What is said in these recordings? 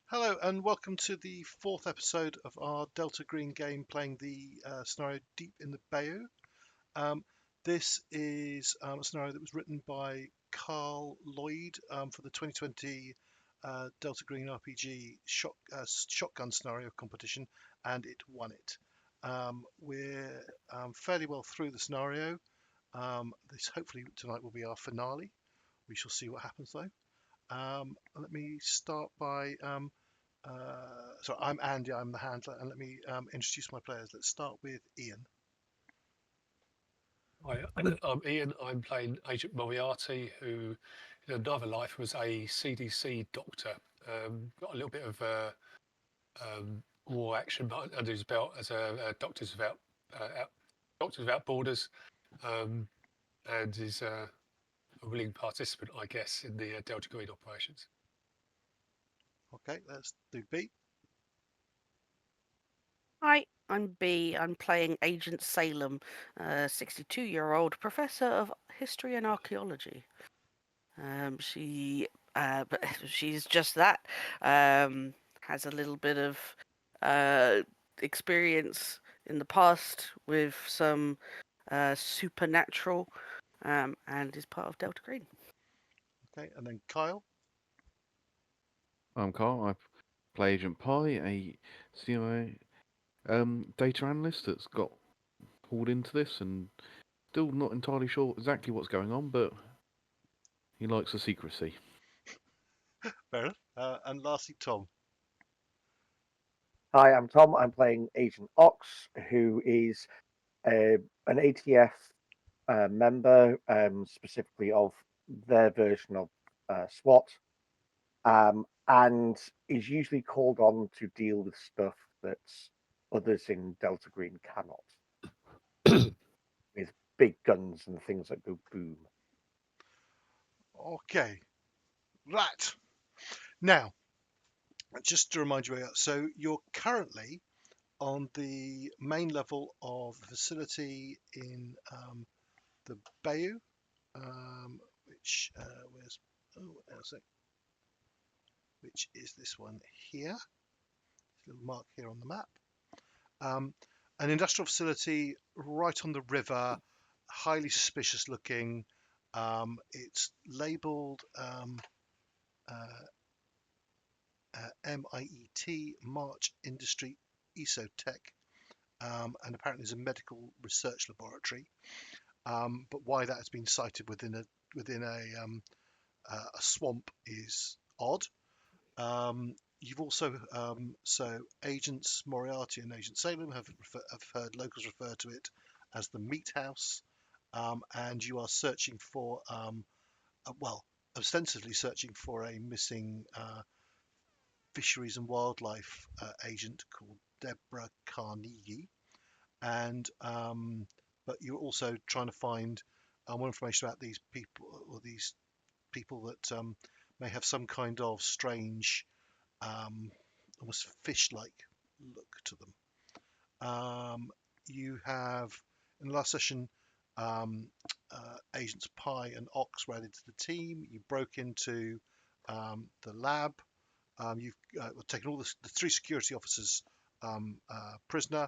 Hello and welcome to the fourth episode of our Delta Green game playing the scenario Deep in the Bayou. Um, this is a scenario that was written by Karl Lloyd for the 2020 Delta Green RPG shotgun scenario competition, and it won it. We're fairly well through the scenario. This hopefully tonight will be our finale. We shall see what happens though. Let me start by so I'm Andy, I'm the handler, and let me introduce my players. Let's start with Ian. Hi, I'm Ian. I'm playing Agent Moriarty, who in another life was a CDC doctor. Got a little bit of war action under his belt as a Doctors Without Borders, um, and is a willing participant, I guess, in the Delta Green operations. Okay, let's do B. Hi, I'm B. I'm playing Agent Salem, a 62-year-old professor of history and archaeology. But she's just that. Has a little bit of uh, experience in the past with some supernatural, and is part of Delta Green. Okay, and then Kyle. I'm Carl. I play Agent Pi, a CIA data analyst that's got pulled into this and still not entirely sure exactly what's going on, but he likes the secrecy. Fair enough. And lastly, Tom. Hi, I'm Tom. I'm playing Agent Ox, who is an ATF member, specifically of their version of SWAT, and is usually called on to deal with stuff that others in Delta Green cannot, with big guns and things that go boom. Okay, right. Now, just to remind you where you are, so you're currently on the main level of the facility in the Bayou, which where's oh, hang on a sec. Which is this one here. Little mark here on the map. An industrial facility right on the river, highly suspicious looking. It's labeled MIET, March Industry Esotech, and apparently is a medical research laboratory. But why that has been cited within a swamp is odd. You've also so agents Moriarty and Agent Salem have heard locals refer to it as the meat house, and you are searching for well, ostensibly searching for a missing fisheries and wildlife agent called Deborah Carnegie, and but you're also trying to find more information about these people or these people that may have some kind of strange almost fish-like look to them. You have, in the last session, Agents Pi and Ox were added to the team. You broke into the lab. You've taken all the three security officers prisoner.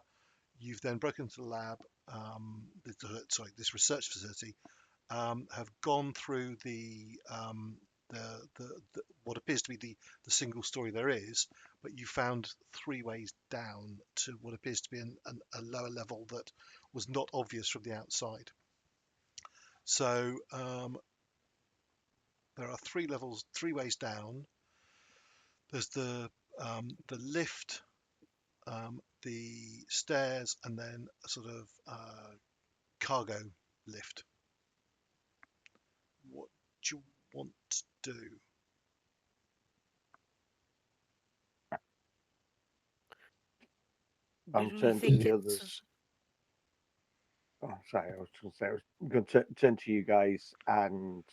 You've then broken into the lab, this research facility, have gone through what appears to be the single story there is, but you found three ways down to what appears to be a lower level that was not obvious from the outside. So there are three ways down. There's the lift, the stairs, and then a sort of cargo lift. What do you want to do? I'm Do we turning to think the it's others. Oh, sorry, I was going to say I was going to turn to you guys and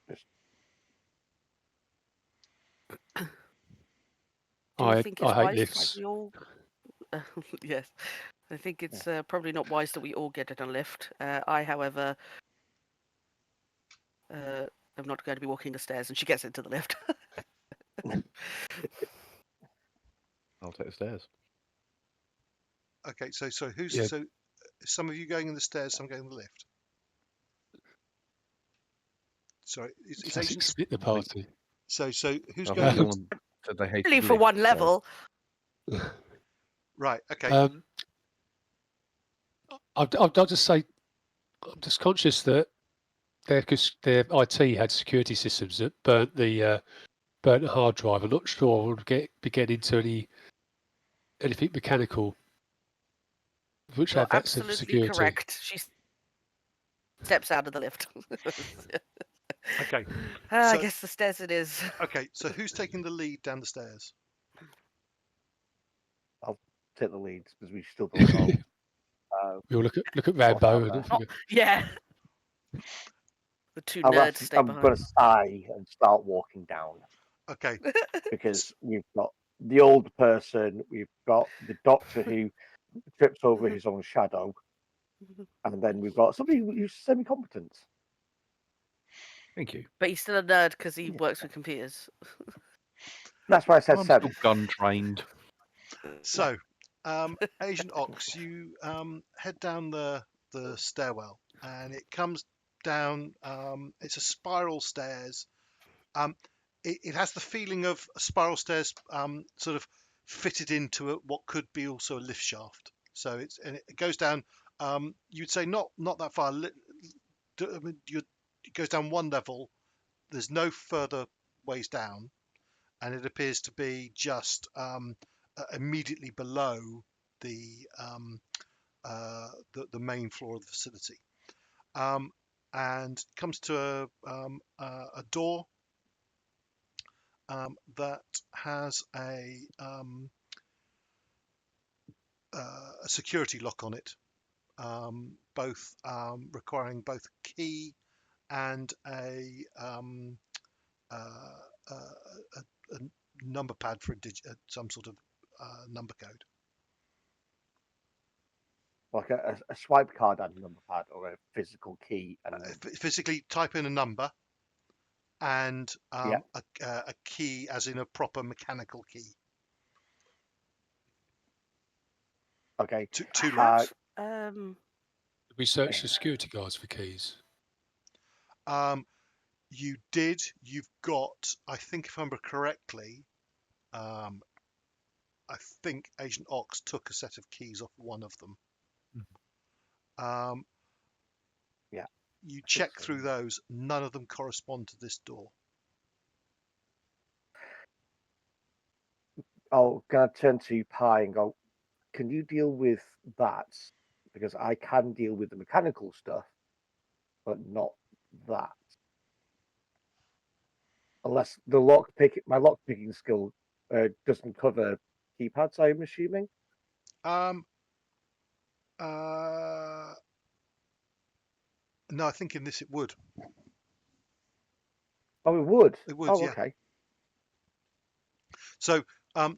just do we think it's I hate wise that lifts. we all yes, I think it's probably not wise that we all get in a lift. I, however, am not going to be walking the stairs, and she gets into the lift. set of stairs. Okay, so who's Yeah. so some of you going in the stairs, some going in the lift. Sorry, is Classic agents. split the party. So who's I going? think someone said they hated Only for lifts, one so- level. Right. Okay. I'll just say, I'm just conscious that their IT had security systems that burnt the hard drive. I'm not sure we'll be getting into anything mechanical which You're had that sort of absolutely security. correct. She steps out of the lift. Okay. I So guess the stairs it is. okay. So who's taking the lead down the stairs? Take the leads because we still don't know. We'll look at What's Rambo out and there? figure, Yeah. The two nerds stay I'm behind. going to sigh and start walking down Okay. because we've got the old person, we've got the doctor who trips over his own shadow, and then we've got somebody who's semi-competent. Thank you. But he's still a nerd because he Yeah. works with computers. That's why I said I'm seven. still gun trained. So, Agent Ox, you head down the stairwell, and it comes down. It's a spiral stairs. It has the feeling of a spiral stairs, sort of fitted into what could be also a lift shaft. So it goes down. You'd say not that far. It goes down one level. There's no further ways down, and it appears to be just immediately below the the main floor of the facility, and comes to a door that has a security lock on it, both requiring both a key and uh, a number pad for some sort of number code. Like a swipe card and a number pad or a physical key. And Physically type in a number and Yeah. a key, as in a proper mechanical key. okay, Two Uh, locks. we searched the security guards for keys. You did. You've got, I think, if I remember correctly, I think Agent Ox took a set of keys off one of them. Yeah, You think check so. through those. None of them correspond to this door. I'm going to turn to Pi and go, can you deal with that? Because I can deal with the mechanical stuff, but not that. Unless my lock picking skill doesn't cover keypads, I'm assuming. Um, uh, no, I think in this it would. Oh, it would. It would, Oh, yeah. okay. So, yeah.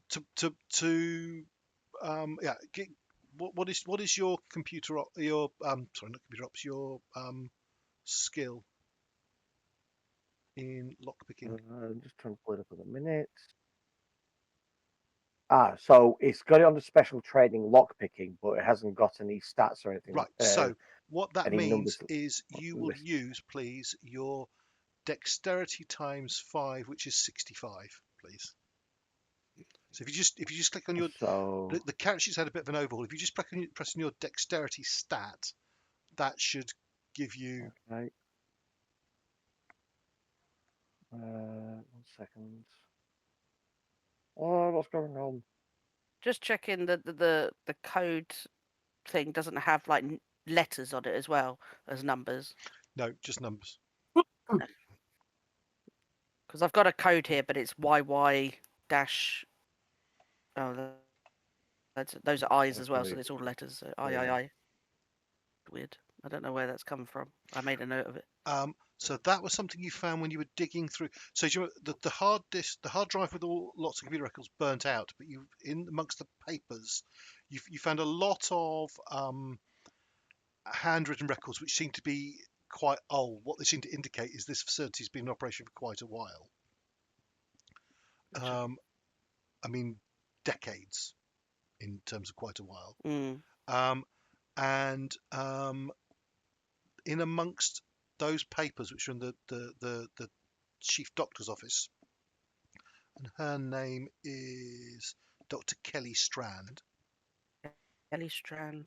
What is your your sorry, not computer ops, your skill in lockpicking? I'm just trying to pull it up in a minute. So it's got it on the special training lockpicking, but it hasn't got any stats or anything. Right. So what that any means numbers is you will listed. use, please, your dexterity times 5, which is 65, please. So if you just click on your So the character sheet's had a bit of an overhaul. If you just press on your dexterity stat, that should give you. okay. 1 second. Oh, what's going on? Just checking that the code thing doesn't have like letters on it as well as numbers. No, just numbers. Because I've got a code here, but it's YY dash. Oh, those are I's as well, so it's all letters. So I. Weird. I don't know where that's come from. I made a note of it. So that was something you found when you were digging through. So the hard disk, the hard drive with lots of computer records burnt out, but you in amongst the papers, you found a lot of handwritten records which seem to be quite old. What they seem to indicate is this facility's been in operation for quite a while. Gotcha. I mean, decades, in terms of quite a while. Mm. And in amongst those papers, which are in the chief doctor's office, and her name is Dr. Kelly Strand. Ellie Strand.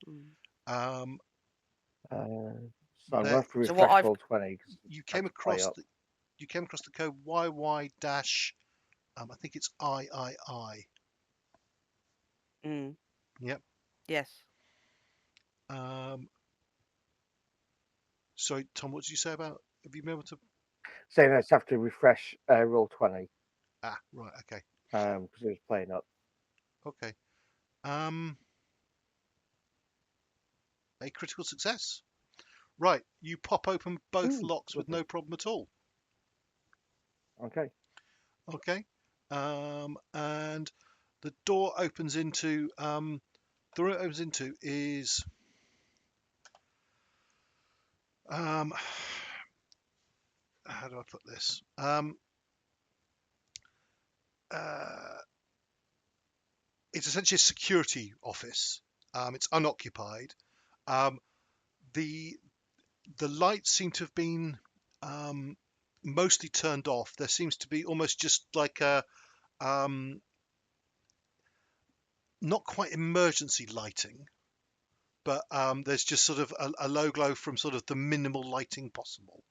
Mm. Um, So I'm There- going to have to So what refresh I've- roll 20. 'cause you it's came had to play across up. the code YY dash. I think it's III. Mm. Yep. Yes. Sorry, Tom. What did you say about? Have you been able to? Saying I just have to refresh roll 20 Right. Okay. because it was playing up. Okay. A critical success. Right. You pop open both Ooh, locks with lovely. no problem at all. Okay. Okay. And the door opens into the room it opens into is how do I put this? It's essentially a security office. It's unoccupied. The lights seem to have been mostly turned off. There seems to be almost just like a not quite emergency lighting, but there's just sort of a low glow from sort of the minimal lighting possible.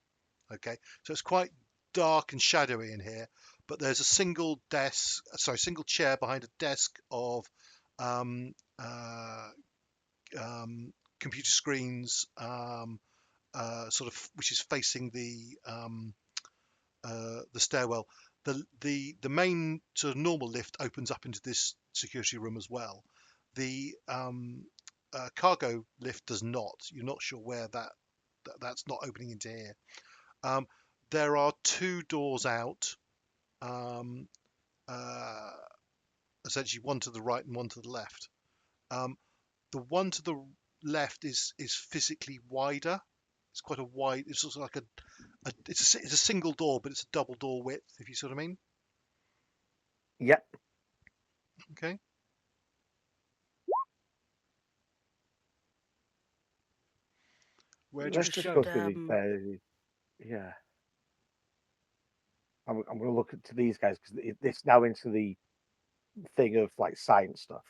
Okay, so it's quite dark and shadowy in here, but there's a single chair behind a desk of computer screens, sort of which is facing the stairwell. The main sort of normal lift opens up into this security room as well. The cargo lift does not. You're not sure where that's not opening into here. There are two doors out, essentially one to the right and one to the left. The one to the left is physically wider. It's quite a wide. It's sort of like it's a single door, but it's a double door width. If you see what I mean. Yep. Okay. Where do you Let's wish to just go? go through the. Yeah. I'm going to look to these guys because it's now into the thing of like science stuff.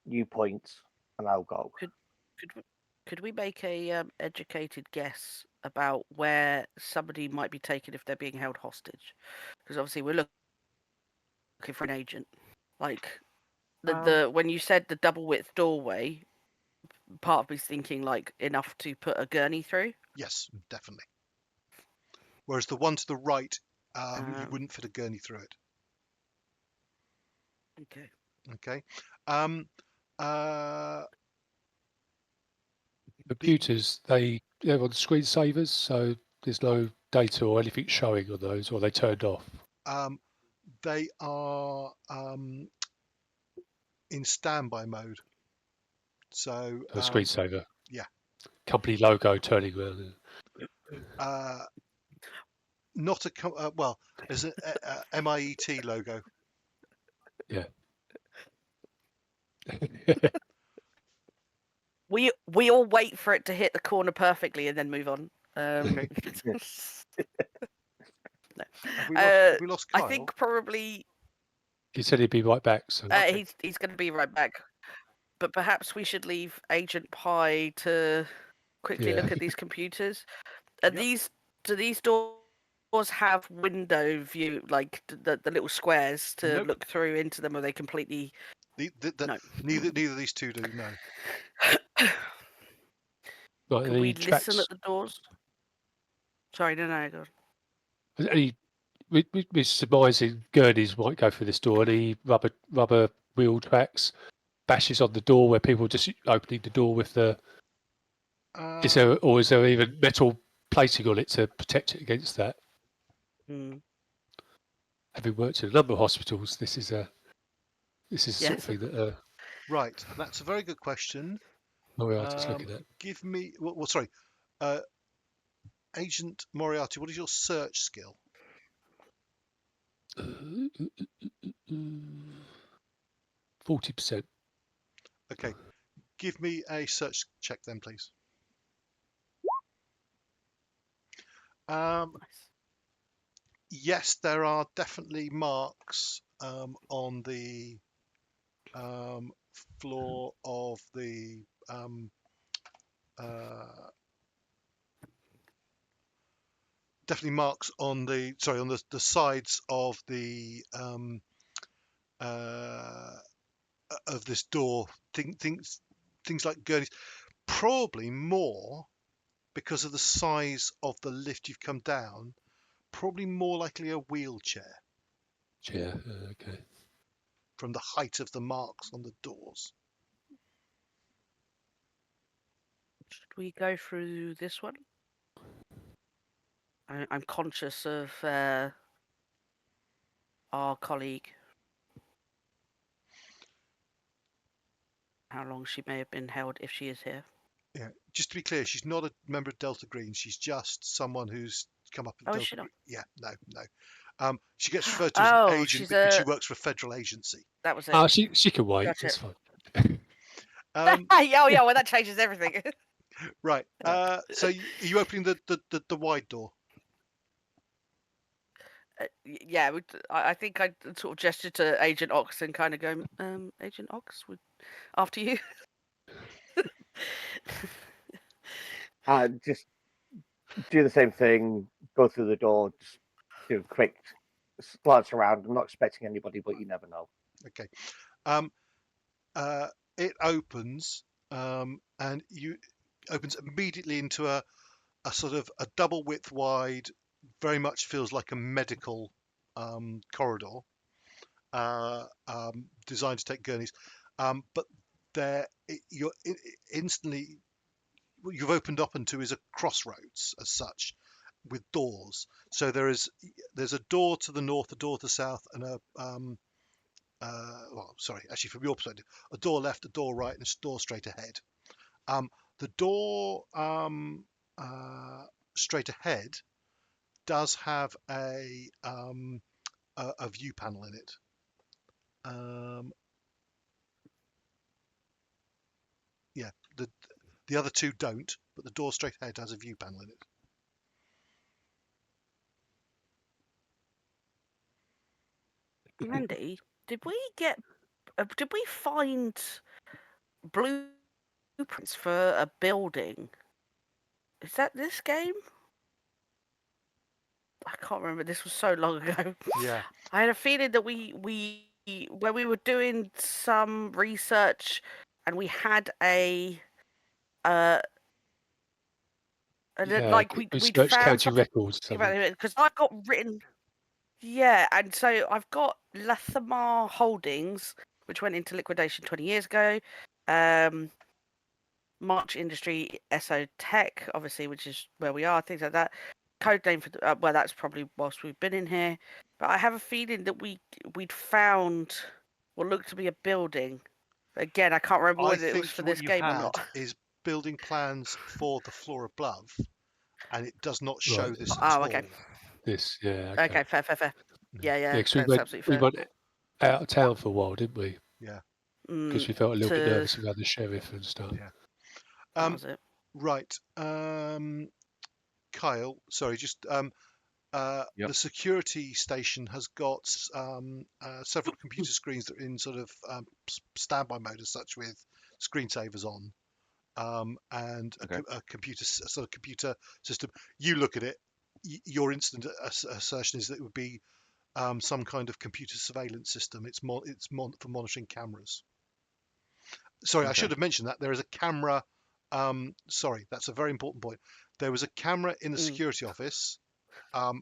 You point, and I'll go. Could we make a educated guess about where somebody might be taken if they're being held hostage? Because obviously we're looking for an agent. Like the when you said the double width doorway, part of me's thinking like enough to put a gurney through. Yes, definitely. Whereas the one to the right, you Um, wouldn't fit a gurney through it. Okay. Okay. Uh, Computers, they're on screensavers, so there's no data or anything showing on those, or they turned off. they are in standby mode. So A screensaver. yeah. Company logo turning around. Not a well. There's a MIET logo. Yeah. We all wait for it to hit the corner perfectly and then move on. Okay. No. Have we lost Kyle? I think probably He said he'd be right back. So Okay. he's going to be right back. But perhaps we should leave Agent Pie to quickly Yeah. look at these computers. Yep. Do these doors have window view, like the little squares to Nope. look through into them? Or are they completely? No. Neither of these two do. No. Like Could the we tracks, listen at the doors? Sorry, no, go on. we're surmising gurneys might go through this door. Any rubber wheel tracks, bashes on the door where people just opening the door with the. Is there even metal plating on it to protect it against that? Having worked in a number of hospitals, this is the sort of thing that Right. That's a very good question. Moriarty's looking at. Give me. Well, sorry. Agent Moriarty, what is your search skill? 40%. Okay, give me a search check then, please. Nice. Yes, there are definitely marks on the floor of the definitely marks on the on the sides of the of this door. Things like gurneys, probably more because of the size of the lift you've come down. Probably more likely a wheelchair Yeah. Okay. from the height of the marks on the doors. Should we go through this one? I'm conscious of our colleague. How long she may have been held if she is here. Yeah, just to be clear, she's not a member of Delta Green. She's just someone who's come up in Oh, is Delta she not? Green. Yeah, no. She gets referred to as Oh, an agent she's because she a. works for a federal agency. That was it. Oh, she can wait. Gotcha. That's fine. Oh yeah, well that changes everything. Right. So are you opening the wide door? Yeah, I think I sort of gestured to Agent Ox and kind of go, Agent Ox, after you. Just do the same thing. Go through the door. Just do a quick glance around. I'm not expecting anybody, but you never know. Okay. It opens, and you opens immediately into a sort of a double width wide, very much feels like a medical corridor, designed to take gurneys. But you're instantly, what you've opened up into is a crossroads as such, with doors. So there's a door to the north, a door to the south, and well, sorry, actually from your perspective, a door left, a door right, and a door straight ahead. The door straight ahead does have a view panel in it. Yeah, the other two don't, but the door straight ahead has a view panel in it. Andy, did we find blueprints for a building? Is that this game? I can't remember. This was so long ago. Yeah. I had a feeling that we when we were doing some research and we had like we'd research found county something records. about it because I've got written. Yeah, and so I've got Lathamar Holdings, which went into liquidation 20 years ago. March Industry SO Tech, obviously, which is where we are, things like that. Code name for well, that's probably whilst we've been in here. But I have a feeling that we'd found what looked to be a building. Again, I can't remember I whether it was think for what this you game or had not. is building plans for the floor above, and it does not show Right. this at Oh, all. okay. This, yeah. Okay, fair. Yeah, Yeah, because that's absolutely we fair. went out of town for a while, didn't we? Yeah. Because we felt a little bit To nervous about the sheriff and stuff. Yeah. that was it. Right. Kyle, sorry, just Yep. the security station has got several computer screens that are in sort of standby mode as such, with screensavers on, and Okay. a computer system. You look at it, your instant assertion is that it would be some kind of computer surveillance system. It's for monitoring cameras. Sorry, I Okay. should have mentioned that there is a camera. Sorry, that's a very important point. There was a camera in the security office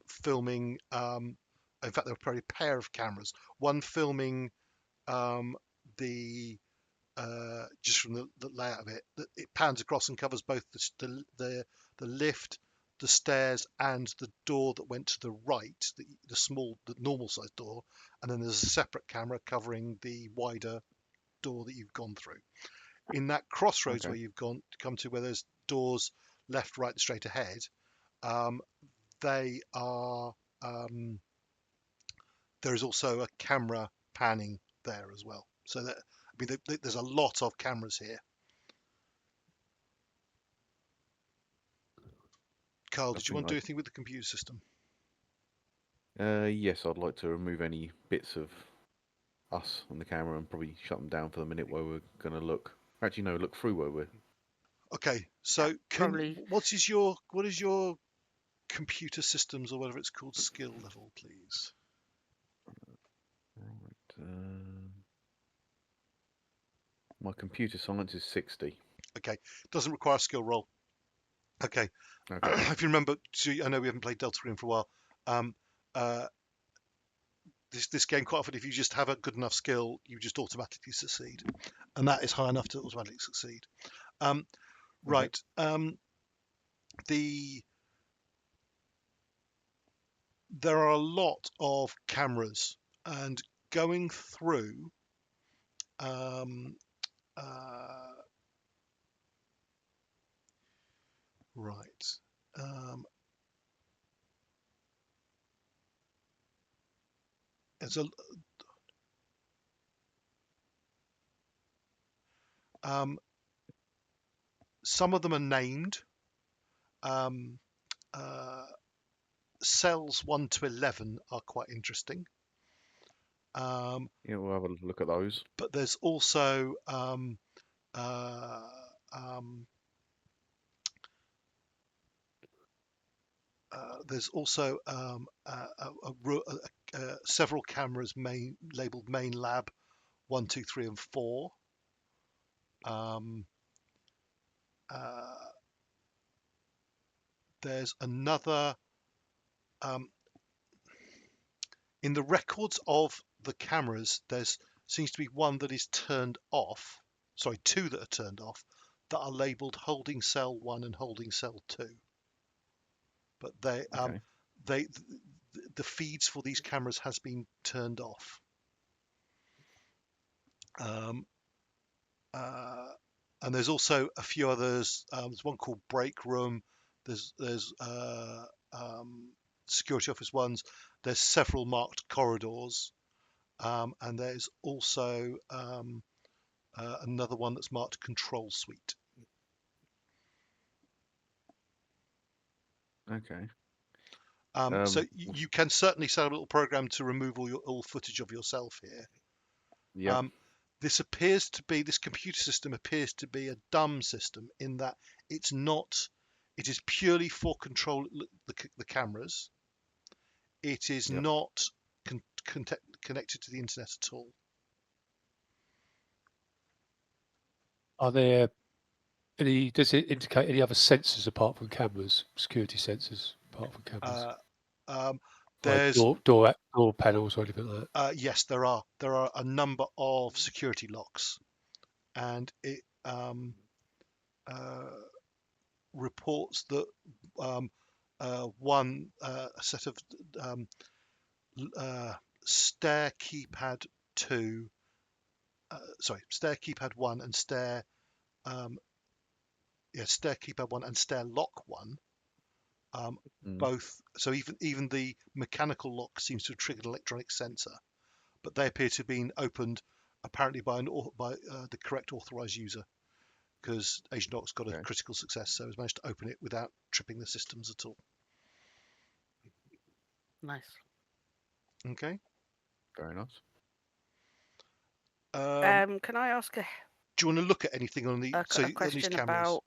filming. In fact, there were probably a pair of cameras. One filming the just from the layout of it. It pans across and covers both the lift, the stairs, and the door that went to the right, the normal sized door. And then there's a separate camera covering the wider door that you've gone through. In that crossroads Okay. where you've come to, where there's doors left, right, and straight ahead, they are there is also a camera panning there as well. So that, I mean, there's a lot of cameras here. Carl, did you want to do anything with the computer system? Yes, I'd like to remove any bits of us on the camera and probably shut them down for the minute while we're going to look. Actually, no, look through while we're. Okay, so probably. what is your computer systems or whatever it's called skill level, please? Right. My computer science is 60. Okay, doesn't require a skill roll. Okay, Okay. if you remember, I know we haven't played Delta Green for a while. This game, quite often, if you just have a good enough skill, you just automatically succeed, and that is high enough to automatically succeed. Right. There are a lot of cameras, and going through right. There's some of them are named. Cells 1 to 11 are quite interesting. Yeah, we'll have a look at those. But there's also several cameras labeled main lab 1, 2, 3, and 4. There's another in the records of the cameras. There's seems to be one that is turned off. Sorry, two that are turned off that are labeled holding cell 1 and holding cell 2. But Okay. the feeds for these cameras has been turned off. And there's also a few others. There's one called break room. There's security office ones. There's several marked corridors, and there's also another one that's marked control suite. Okay. So you can certainly set a little program to remove all footage of yourself here. Yeah. This computer system appears to be a dumb system in that it is purely for control the cameras. It is not connected to the internet at all. Are there any? Does it indicate any other sensors apart from cameras? Security sensors apart from cameras? There's like door panels or anything like that. Yes, there are a number of security locks, and it reports that a set of stair keypad 2, stair keypad 1 and stair keypad 1 and stair lock 1. Both, so even the mechanical lock seems to have triggered an electronic sensor, but they appear to have been opened apparently by the correct authorized user, because Agent Ox got a critical success, so has managed to open it without tripping the systems at all. Nice. Okay. Very nice. Can I ask do you want to look at anything on a these question cameras? about?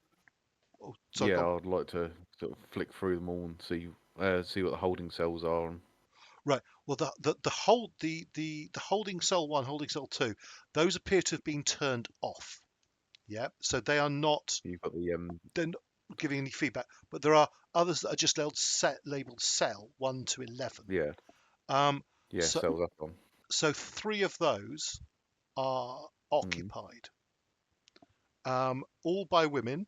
Oh, sorry, yeah, I'd like to sort of flick through them all and see what the holding cells are. And... Right. Well, the holding cell 1, holding cell 2, those appear to have been turned off. Yeah. So they are not. You've got the They're not giving any feedback, but there are others that are just labeled cell 1 to 11. Yeah. So, cells up on. So 3 of those are occupied, all by women.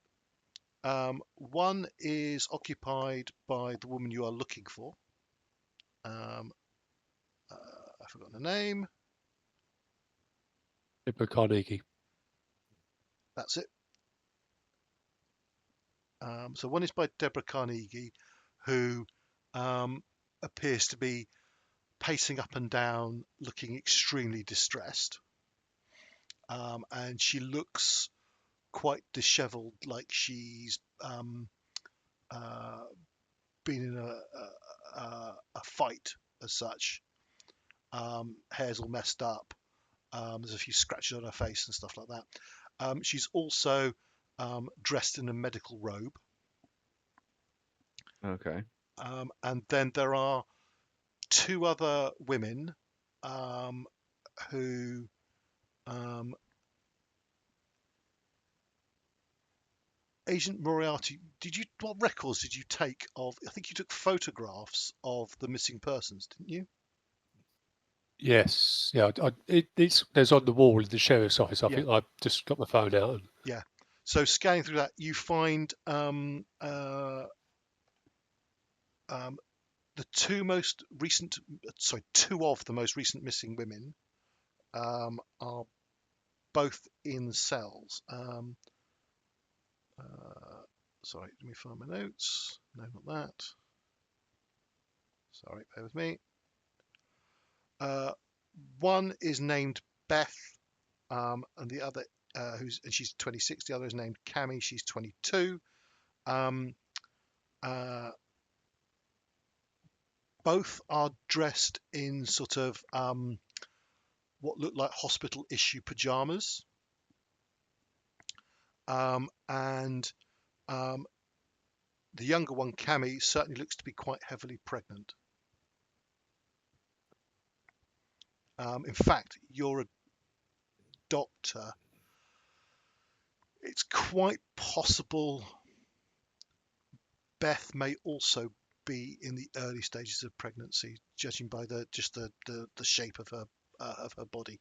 One is occupied by the woman you are looking for. I've forgotten her name. Deborah Carnegie. That's it. So one is by Deborah Carnegie, who appears to be pacing up and down, looking extremely distressed. And she looks quite dishevelled, like she's been in a fight as such. Hair's all messed up. There's a few scratches on her face and stuff like that. She's also dressed in a medical robe. Okay. And then there are two other women who Agent Moriarty, what records did you take of? I think you took photographs of the missing persons, didn't you? Yes, yeah. There's on the wall in the sheriff's office. I Yeah. think I just got my phone out. And, So scanning through that, you find the two of the most recent missing women are both in cells. Sorry, let me find my notes. No, not that. Sorry, bear with me. One is named Beth, and the other, she's 26. The other is named Cammy. She's 22. Both are dressed in sort of what look like hospital issue pajamas. And the younger one, Cammy, certainly looks to be quite heavily pregnant. In fact, you're a doctor. It's quite possible Beth may also be in the early stages of pregnancy, judging by the shape of her body.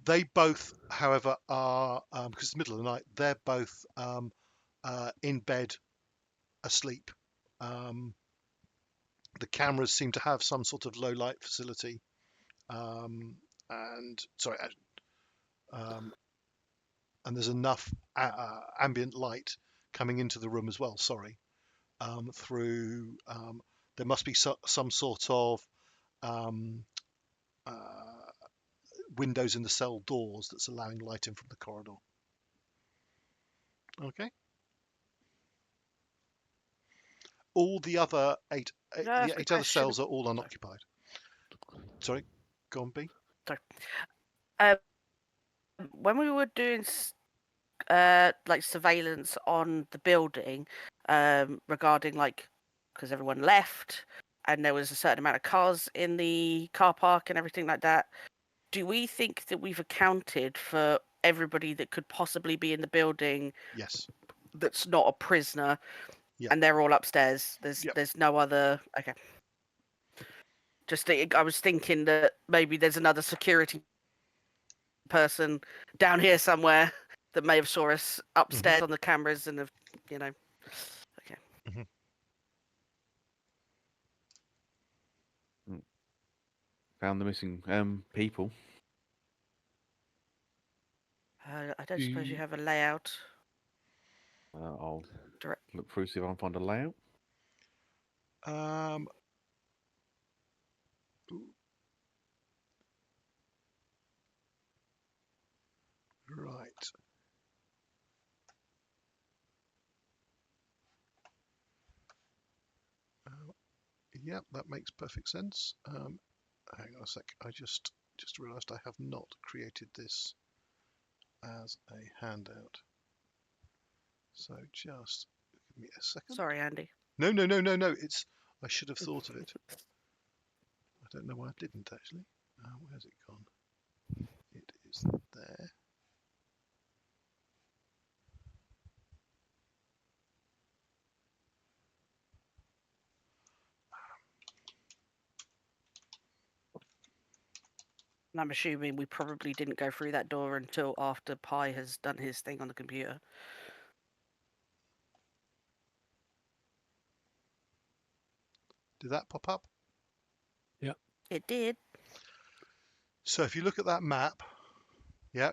They both, however, are because it's the middle of the night. They're both in bed, asleep. The cameras seem to have some sort of low light facility, and there's enough ambient light coming into the room as well. Through there must be some sort of windows in the cell doors that's allowing light in from the corridor. Okay. All the other eight other cells are all unoccupied. Sorry, go on, B. Sorry. When we were doing like surveillance on the building, regarding because everyone left and there was a certain amount of cars in the car park and everything like that, do we think that we've accounted for everybody that could possibly be in the building? Yes. That's not a prisoner. Yeah. And they're all upstairs. There's Yep. there's no other. Okay. I was thinking that maybe there's another security person down here somewhere that may have saw us upstairs on the cameras and have, okay. Found the missing people. I don't suppose you have a layout. I'll look through, see if I can find a layout. Right. Yep, that makes perfect sense. Hang on a sec. I just realised I have not created this as a handout. So just give me a second. Sorry, Andy. No. It's I should have thought of it. I don't know why I didn't actually. Where's it gone? It is there. And I'm assuming we probably didn't go through that door until after Pi has done his thing on the computer. Did that pop up? Yeah. It did. So if you look at that map, yeah,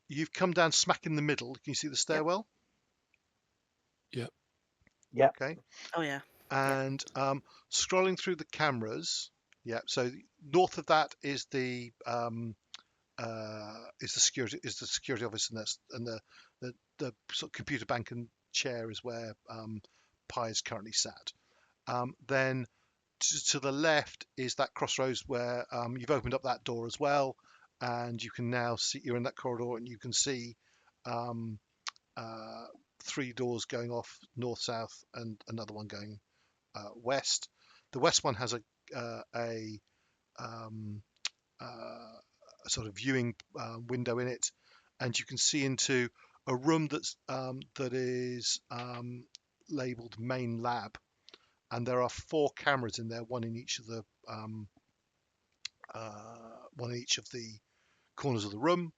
you've come down smack in the middle. Can you see the stairwell? Yeah. Yeah. Okay. Oh yeah. And scrolling through the cameras, so north of that is the security office, and the sort of computer bank and chair is where Pi is currently sat. Then to the left is that crossroads where you've opened up that door as well, and you can now see, you're in that corridor, and you can see 3 doors going off north, south, and another one going west. The west one has a sort of viewing window in it, and you can see into a room that is labeled main lab, and there are 4 cameras in there, one in each of the corners of the room.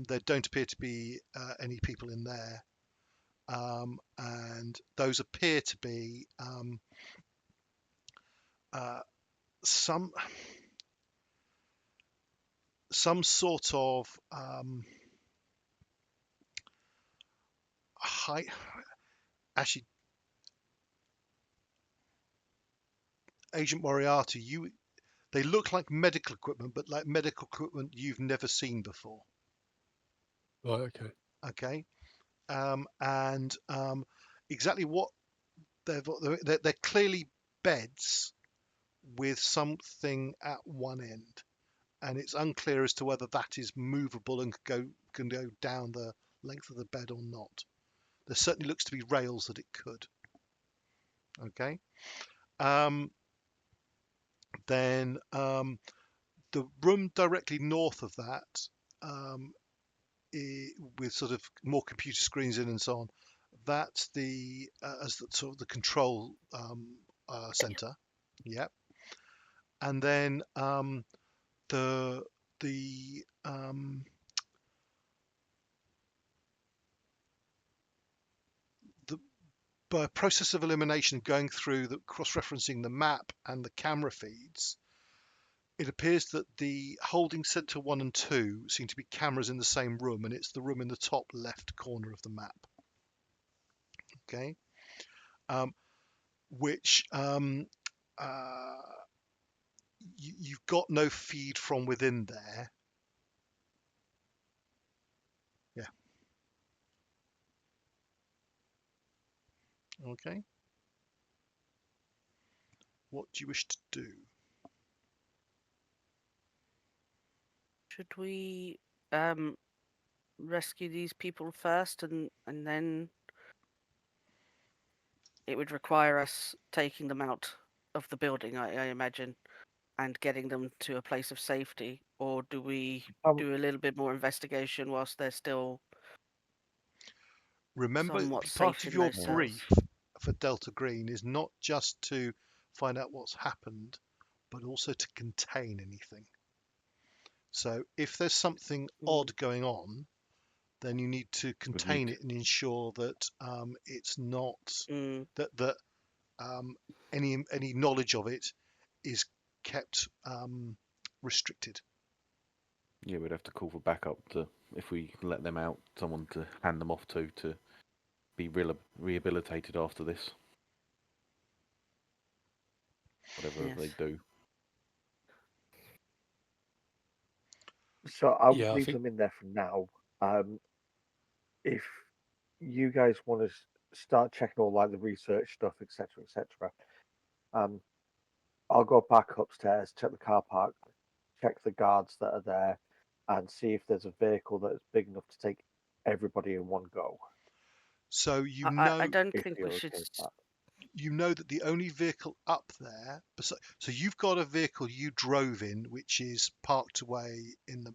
There don't appear to be any people in there, and those appear to be some sort of high. Actually, Agent Moriarty, they look like medical equipment, but like medical equipment you've never seen before. Right. Okay. Okay. And exactly what they're clearly beds with something at one end, and it's unclear as to whether that is movable and can go down the length of the bed or not. There certainly looks to be rails that it could. Okay. Then the room directly north of that, with sort of more computer screens in and so on, that's the as the, sort of the control center. Yep. And then the by process of elimination, going through the cross-referencing the map and the camera feeds, it appears that the holding center 1 and 2 seem to be cameras in the same room, and it's the room in the top left corner of the map. Okay. Which you've got no feed from within there. Yeah. Okay. What do you wish to do? Should we rescue these people first, and then it would require us taking them out of the building, I imagine, and getting them to a place of safety? Or do we do a little bit more investigation whilst they're still Remember, somewhat part safe of in your those brief cells? for Delta Green is not just to find out what's happened, but also to contain anything. So if there's something odd going on, then you need to contain it and ensure that it's not that any knowledge of it is kept restricted. Yeah, we'd have to call for backup if we let them out, someone to hand them off to be rehabilitated after this. Whatever they do. So I'll Yeah, I leave think them in there for now. If you guys want to start checking all like the research stuff, etc., etc., I'll go back upstairs, check the car park, check the guards that are there, and see if there's a vehicle that is big enough to take everybody in one go. So you I know, don't If think you're we okay should. with that. you know that the only vehicle up there, so you've got a vehicle you drove in, which is parked away in the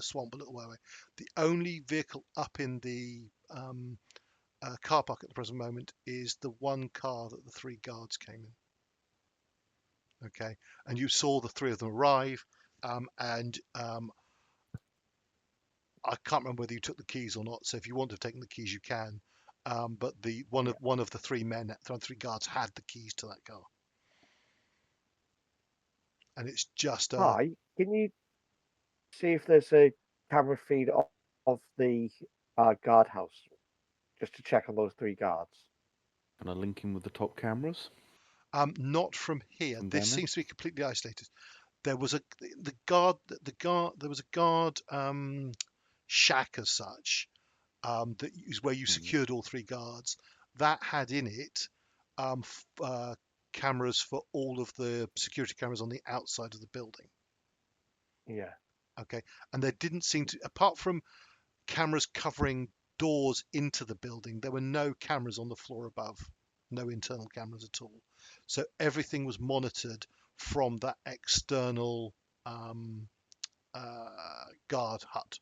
swamp a little way away. The only vehicle up in the car park at the present moment is the one car that the 3 guards came in. Okay, and you saw the 3 of them arrive, and I can't remember whether you took the keys or not. So if you want to have taken the keys, you can. But the one of the 3 guards had the keys to that car, and it's just Hi, can you see if there's a camera feed of the guardhouse, just to check on those 3 guards? Can I link in with the top cameras? Not from here. From This down there? seems to be completely isolated. There was there was a guard shack as such, that is where you secured all 3 guards. That had in it cameras for all of the security cameras on the outside of the building. Yeah. Okay, and there didn't seem to, apart from cameras covering doors into the building, there were no cameras on the floor above, no internal cameras at all. So everything was monitored from that external guard hut.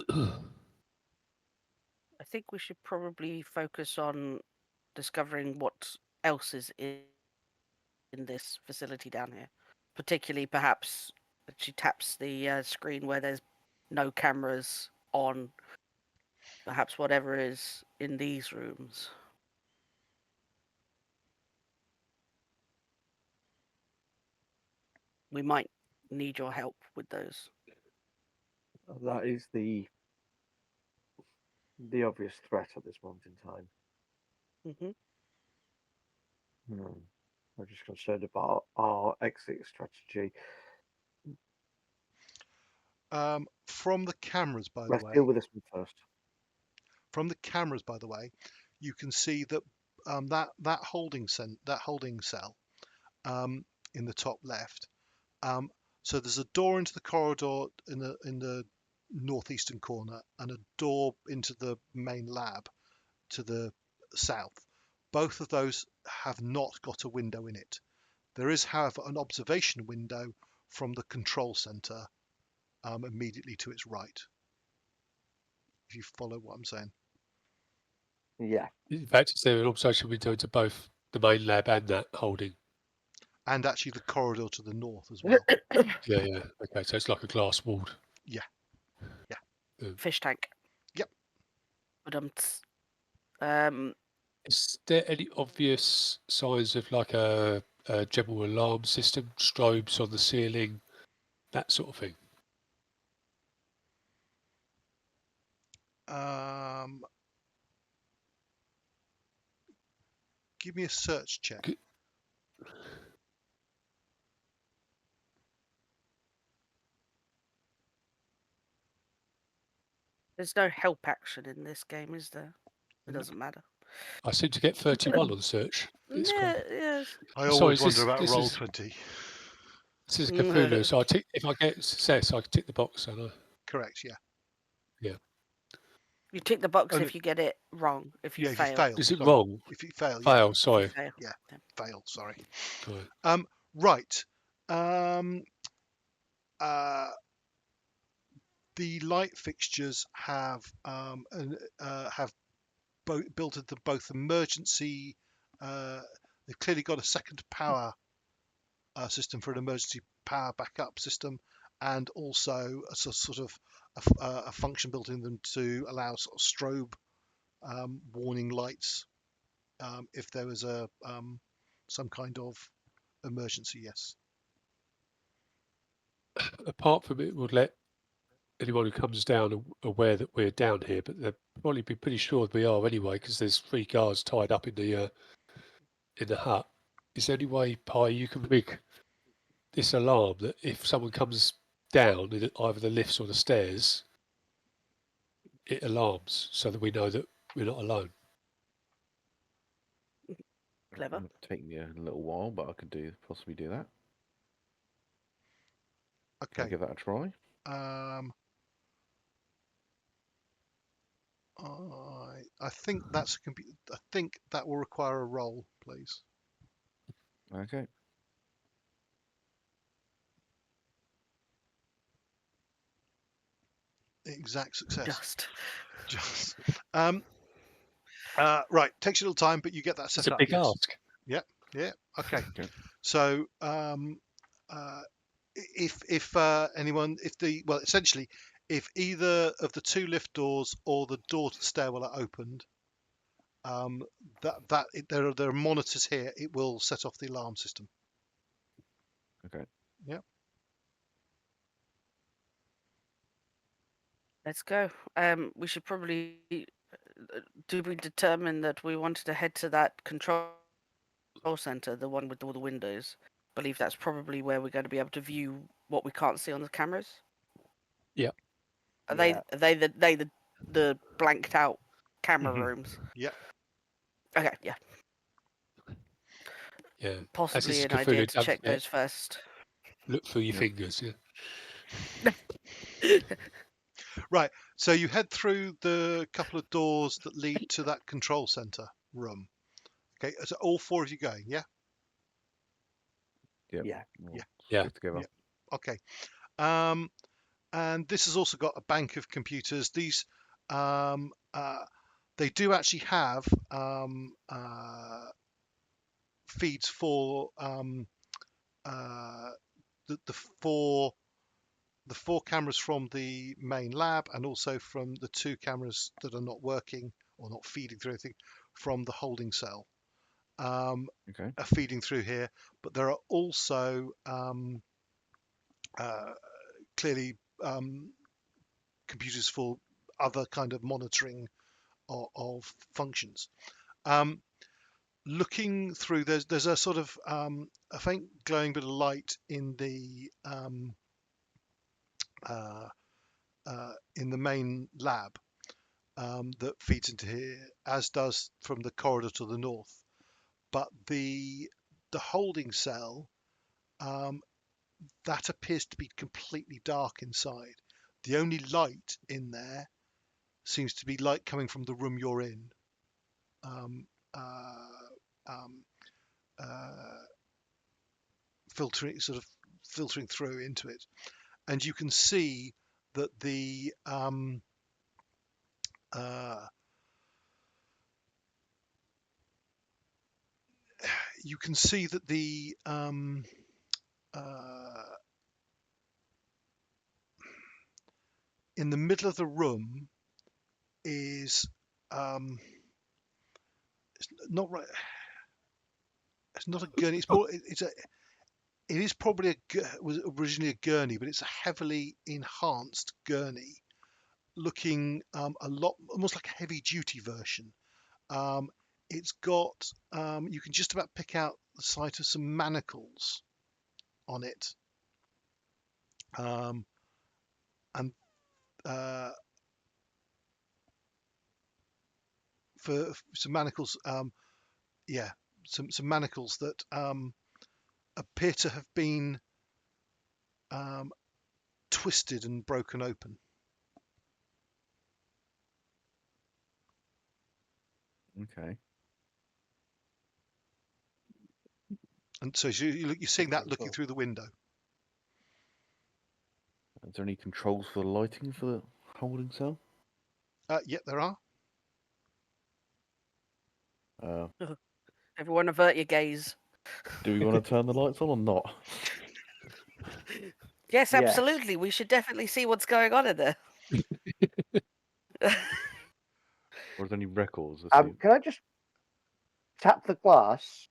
I think we should probably focus on discovering what else is in this facility down here. Particularly, perhaps, she taps the screen where there's no cameras on. Perhaps whatever is in these rooms. We might need your help with those. That is the obvious threat at this moment in time. I'm just concerned about our exit strategy. From the cameras, by the Let's way, deal with this one first. from the cameras, by the way, you can see that that holding cell in the top left. So there's a door into the corridor in the northeastern corner and a door into the main lab to the south. Both of those have not got a window in it. There is, however, an observation window from the control center immediately to its right. If you follow what I'm saying. Yeah. In fact, is there an observation window into both the main lab and that holding? And actually the corridor to the north as well. Yeah, yeah. Okay, so it's like a glass walled. Yeah. Fish tank. Yep. Is there any obvious signs of like a general alarm system, strobes on the ceiling, that sort of thing? Give me a search check. There's no help action in this game, is there? It doesn't matter. I seem to get 31 on search. It's Yeah, quite... yes. I Sorry, always is wonder this- about this roll is- 20. This is a Cthulhu, so if I get success, I tick the box, and I... Correct, yeah. You tick the box And if you get it wrong. If you yeah, fail. if you fail. Is it sorry. wrong? If you fail, yeah. Fail, If you sorry. fail. Yeah. Fail, sorry. Right. Right. The light fixtures have built into both emergency. They've clearly got a second power system for an emergency power backup system, and also a sort of a function built in them to allow sort of strobe warning lights if there was a some kind of emergency. Yes. Apart from it would let anyone who comes down aware that we're down here, but they'll probably be pretty sure we are anyway, because there's 3 guards tied up in the hut. Is there any way, Pi, you can rig this alarm that if someone comes down in either the lifts or the stairs, it alarms so that we know that we're not alone? Clever. It'll take me a little while, but I could possibly do that. Can I Okay. give that a try? I think that's I think that will require a roll, please. Okay. Exact success. Just. Right, takes you a little time, but you get that set It's a up. big Yes. ask. Yeah. Okay. Okay. So if anyone, essentially, if either of the 2 lift doors or the door to the stairwell are opened, there are monitors here. It will set off the alarm system. Okay. Yeah. Let's go. We should probably did we determine that we wanted to head to that control center, the one with all the windows? I believe that's probably where we're going to be able to view what we can't see on the cameras. Yeah. Are Yeah. they the blanked out camera Mhm. rooms? Yep. Okay, yeah. Yeah. Possibly is an idea Cthulhu to done check there, those first. look through your Yep. fingers. Yeah. Right. So you head through the couple of doors that lead to that control center room. Okay. So all four of you going? Yeah. Yep. Yeah. We'll Yeah. Yeah. stick together. Yeah. Okay. And this has also got a bank of computers. These they do actually have feeds for the four cameras from the main lab, and also from the two cameras that are not working or not feeding through anything from the holding cell. Okay. Are feeding through here, but there are also clearly computers for other kind of monitoring of functions. Looking through, there's a sort of a faint glowing bit of light in the main lab that feeds into here, as does from the corridor to the north. But the holding cell, that appears to be completely dark inside. The only light in there seems to be light coming from the room you're in. Um, um, filtering through into it, and you can see that the in the middle of the room is it's not right. It's not a gurney. It's more. It is probably was originally a gurney, but it's a heavily enhanced gurney, looking a lot almost like a heavy duty version. It's got you can just about pick out the sight of some manacles on it, and for some manacles, some manacles that appear to have been twisted and broken open. Okay. And so you're seeing that Okay, looking cool. through the window. Is there any controls for the lighting for the holding cell? Yeah, there are. Everyone avert your gaze. Do we want to turn the lights on or not? Yes, Yes. absolutely. We should definitely see what's going on in there. Or is there any records? Let's see. Can I just tap the glass,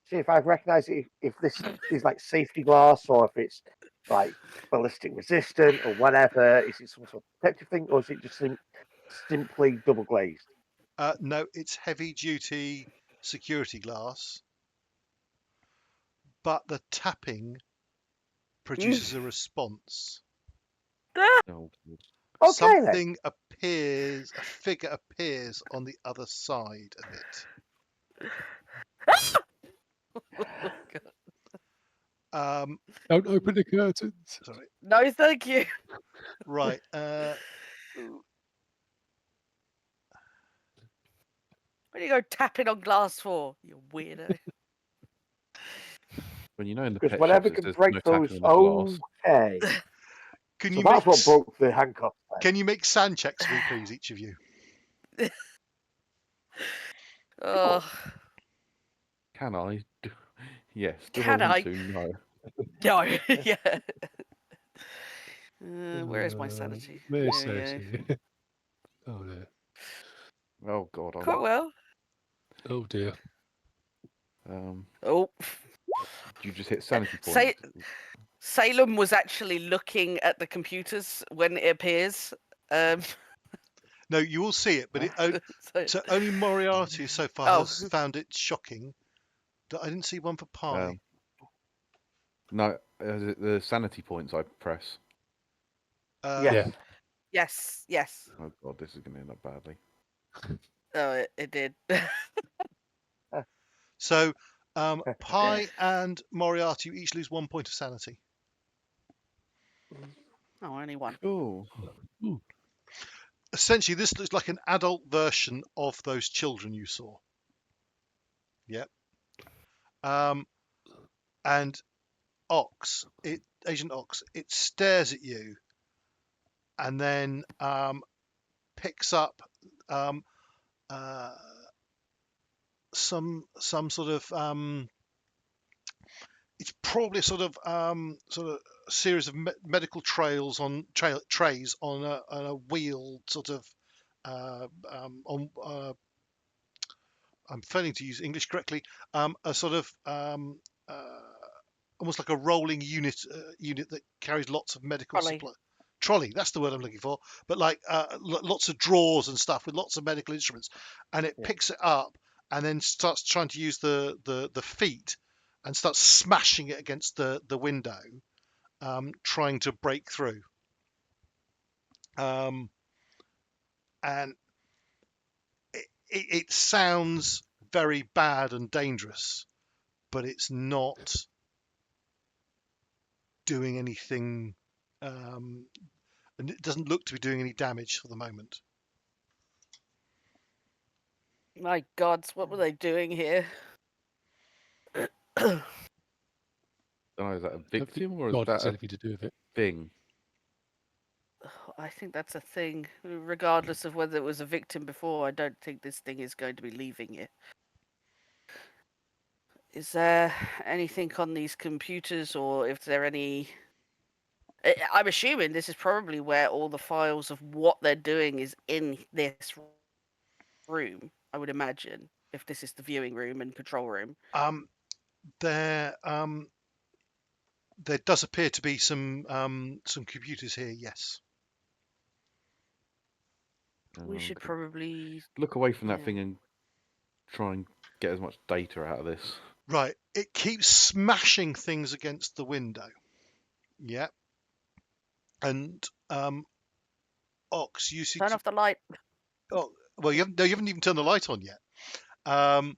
see if I recognise it, if this is like safety glass or if it's like ballistic resistant or whatever? Is it some sort of protective thing, or is it just simply double glazed? No, it's heavy duty security glass, but the tapping produces a response. Oh, Okay then. Something appears, a figure appears on the other side of it. Don't open the curtains. Sorry. No, thank you. Right. What do you go tapping on glass for, you weirdo? when you know in the Because pet whatever shops it can says break no those, tapping on the glass. okay. Can So you that's make what broke the handcuffs. Then. Can you make sand checks for me, please, each of you? Oh, Can I? Yes. Do Can I want I? to? No. no. Yeah. Where is my sanity? Where's There we go. sanity? Oh no. Oh God. Quite well. Oh dear. Oh. You just hit sanity point. Salem was actually looking at the computers when it appears. No, you will see it, but so only Moriarty so far Oh. has found it shocking that I didn't see one for Pie. No, the sanity points I press. Yeah. Yes. Oh god, this is going to end up badly. Oh, it did. So Pie and Moriarty each lose 1 point of sanity. Oh, only one. Oh, Essentially, this looks like an adult version of those children you saw. Yep. And Agent Ox, it stares at you and then picks up some sort of it's probably a sort of series of medical trays on a wheel sort of on I'm failing to use English correctly, a sort of almost like a rolling unit that carries lots of medical Trolley. supply. Trolley, that's the word I'm looking for. But like lots of drawers and stuff with lots of medical instruments, and it picks it up and then starts trying to use the feet and starts smashing it against the window, trying to break through. And it sounds very bad and dangerous, but it's not doing anything, and it doesn't look to be doing any damage for the moment. My gods, what were they doing here? I don't know, is that a victim or is God has that a anything to do with it. thing? I think that's a thing. Regardless of whether it was a victim before, I don't think this thing is going to be leaving you. Is there anything on these computers, or if there any... I'm assuming this is probably where all the files of what they're doing is in this room, I would imagine, if this is the viewing room and control room. There does appear to be some computers here, yes. We should probably... look away from that yeah. thing and try and get as much data out of this. Right. It keeps smashing things against the window. Yeah. And Ox, you see. Turn off the light. Oh, well, you haven't even turned the light on yet. Oh.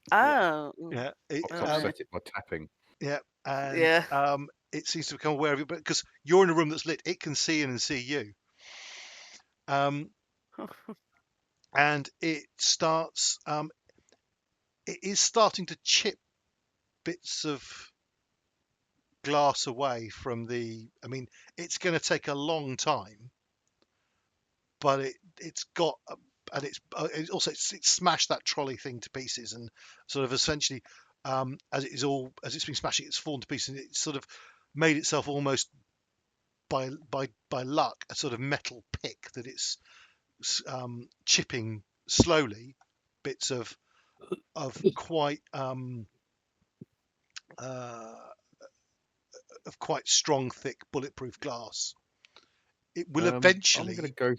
Yeah. Ox upset it by tapping. Yeah. And Yeah. it seems to become aware of it, but because you're in a room that's lit, it can see in and see you. And it starts. It is starting to chip bits of glass away from the. I mean, it's going to take a long time, but it's got. And it's smashed that trolley thing to pieces, and sort of essentially, as it's been smashing, it's fallen to pieces, and it's sort of made itself almost by luck a sort of metal pick that it's chipping slowly bits of quite strong, thick, bulletproof glass. It will I'm eventually going to go.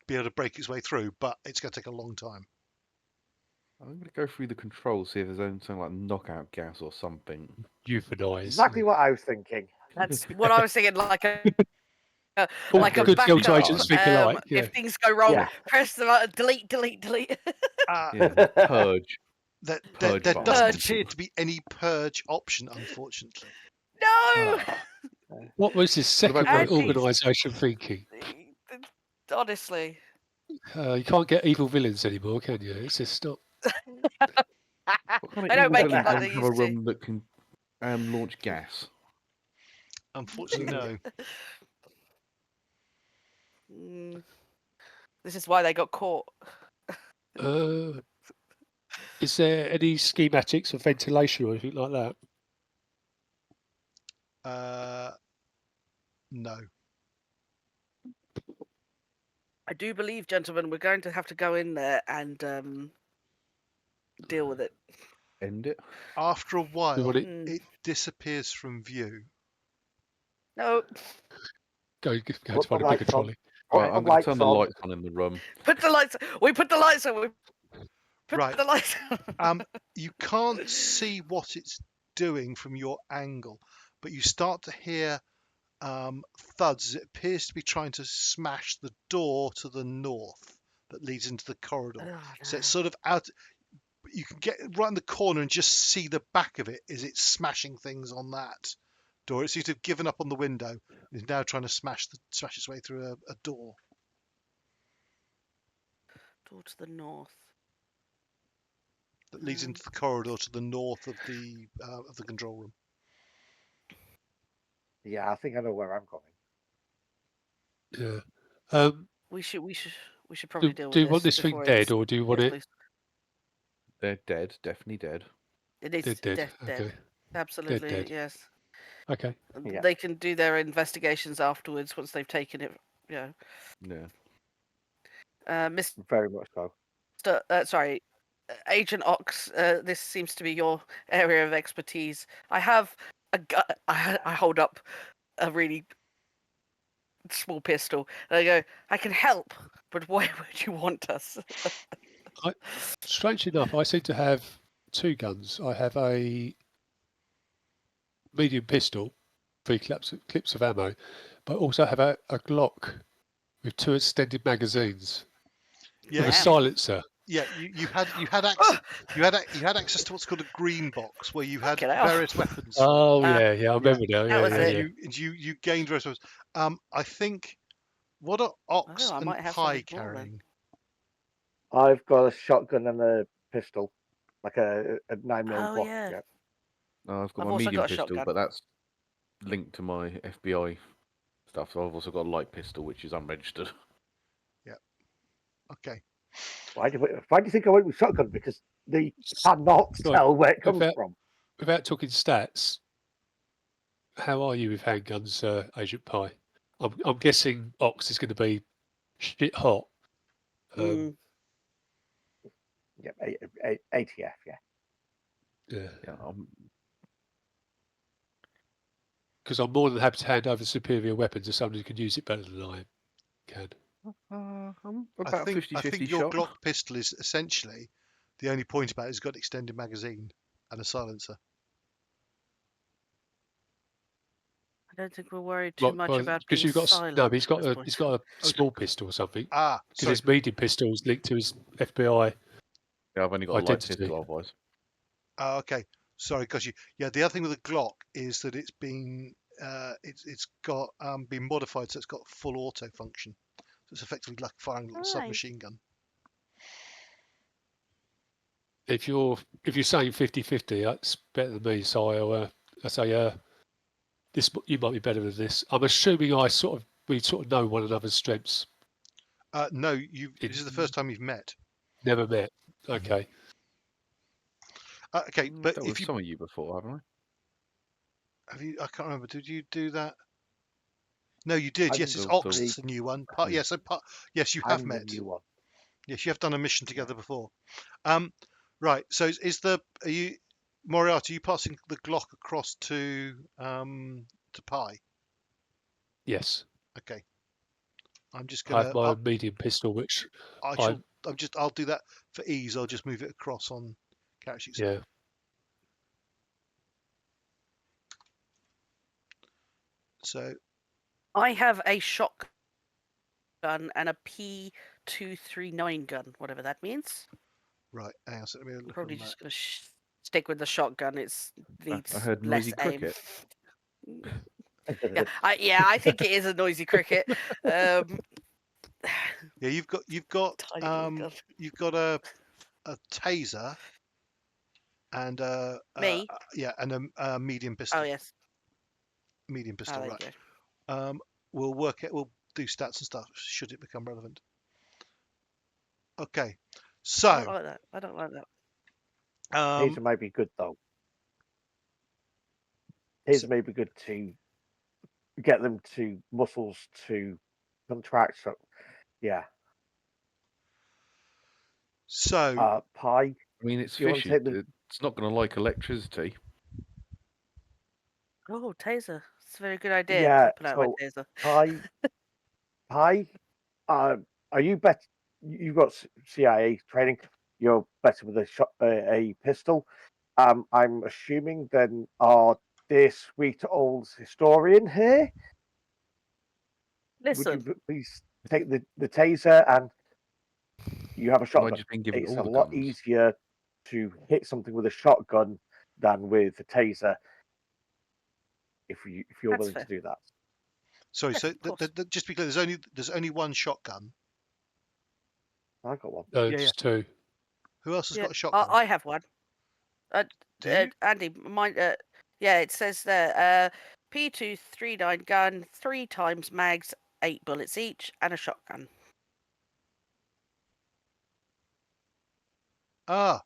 be able to break its way through, but it's going to take a long time. I'm going to go through the controls, see if there's something like knockout gas or something. Euthanize. Exactly what I was thinking. That's what I was thinking, like a good backup. Delta agents think alike. Yeah. If things go wrong, Yeah. press the button, delete. Yeah, purge. There Purge doesn't button. appear to be any purge option, unfortunately. No! What was this second about rate Andy? organisation thinking? Honestly. You can't get evil villains anymore, can you? It's just not. What kind of I don't evil make it villain like doesn't they have a used to. room that can launch gas? Unfortunately, no. This is why they got caught. Is there any schematics of ventilation or anything like that? No. I do believe, gentlemen, we're going to have to go in there and deal with it. End it? After a while, it- it disappears from view. No. Go to Put find the a bigger lights on. trolley. Right, the I'm going to turn lights the on. lights on in the room. Put the lights. We put the lights on. We put Right. the lights. You can't see what it's doing from your angle, but you start to hear thuds. It appears to be trying to smash the door to the north that leads into the corridor. Oh, So it's no. sort of out. You can get right in the corner and just see the back of it as it's smashing things on that door. It seems to have given up on the window. It's now trying to smash its way through a door. Door to the north. That leads into the corridor to the north of the control room. Yeah, I think I know where I'm going. Yeah. We should probably deal with Do you want this thing before dead, it's or do you want gets it loose. They're dead, definitely dead. It is dead? dead. Okay. Absolutely, dead. yes. Okay. Yeah. They can do their investigations afterwards once they've taken it. Yeah. Yeah. Mr. Very much so. Sorry, Agent Ox. This seems to be your area of expertise. I have a gun. I hold up a really small pistol, and I go, "I can help, but where would you want us?" Strange enough, I seem to have two guns. I have a medium pistol, 3 clips of ammo, but also have a Glock with 2 extended magazines with a Yeah, silencer. yeah. You had access. You had access to what's called a green box, where you had Fucking hell. various weapons. Oh Ah, yeah, I remember now. that was Yeah, it. yeah. You gained various weapons. I think. What are Ox Oh, I and might have Pi something more then. carrying? I've got a shotgun and a pistol, like a 9mm Oh Glock. yeah. Yeah. I've got I've my also medium got a pistol, shotgun. but that's linked to my FBI stuff. So I've also got a light pistol, which is unregistered. Okay. Why do you think I went with shotgun? Because they cannot Right, tell where it comes without- from. Without talking stats, how are you with handguns, Agent Pi? I'm guessing Ox is going to be shit hot. Mm. Yeah, ATF. Yeah. Yeah, Yeah, because I'm more than happy to hand over superior weapons to somebody who can use it better than I can. I'm I about think 50-50 your shot. Glock pistol is essentially the only point about it. It's got extended magazine and a silencer. I don't think we're worried too much about because being you've got silent. no, but he's got at this a point. he's got a small pistol or something. Ah, Because sorry. his medium pistol is linked to his FBI. Yeah, I've only got a light Identity. pistol otherwise. Okay. Sorry, got you. Yeah, the other thing with the Glock is that it's been it's got been modified so it's got full auto function. So it's effectively like firing a little Nice. submachine gun. If you're saying 50-50, that's better than me. So I say this you might be better than this. I'm assuming we sort of know one another's strengths. No, this is the first time you've met. Never met. Okay. Okay, but That if was you some of you before, haven't I? have you, I can't remember. Did you do that? No, you did. I'm Yes, it's the- Ox. the- It's the new one. Yeah. Yes, yes, you have I'm the met. new one. Yes, you have done a mission together before. Right. So are you Moriarty? Are you passing the Glock across to Pi? Yes. Okay. I'm just I have gonna. my medium pistol, which I'll do that for ease. I'll just move it across on character sheets. yeah. So I have a shotgun and a P239 gun, whatever that means. right. Hang on, so let me I'm look probably on just that. going to stick with the shotgun. It needs I heard less noisy aim. cricket. I think it is a noisy cricket. Yeah, you've got Tiny little gun. you've got a taser and Me? and a medium pistol. Oh yes. Medium Oh, pistol, there you right? go. We'll work it. We'll do stats and stuff should it become relevant. Okay, I so don't like that. I don't like that. Taser might be good though. Taser So- may be good to get them to muscles to contract. So, yeah. so Pi. I mean, it's Do you wanna fishy. take the- It's not going to like electricity. Oh, taser. It's a very good idea. Yeah, Put out my so- taser. Pi. Are you better? You've got CIA training. You're better with a pistol. I'm assuming then our dear sweet old historian here. Listen, Would you please take the taser and you have a I've shotgun? just been given It's all a the lot guns. easier to hit something with a shotgun than with a taser. If you're That's willing fair. to do that. Sorry, Yes, so of course. just to be clear, there's only one shotgun. I got one. No, Yeah, it's two. Who else has Yeah, got a shotgun? I have one. Do you? Andy, mine. Yeah, it says there. P239 gun, 3 times mags, 8 bullets each, and a shotgun. Ah,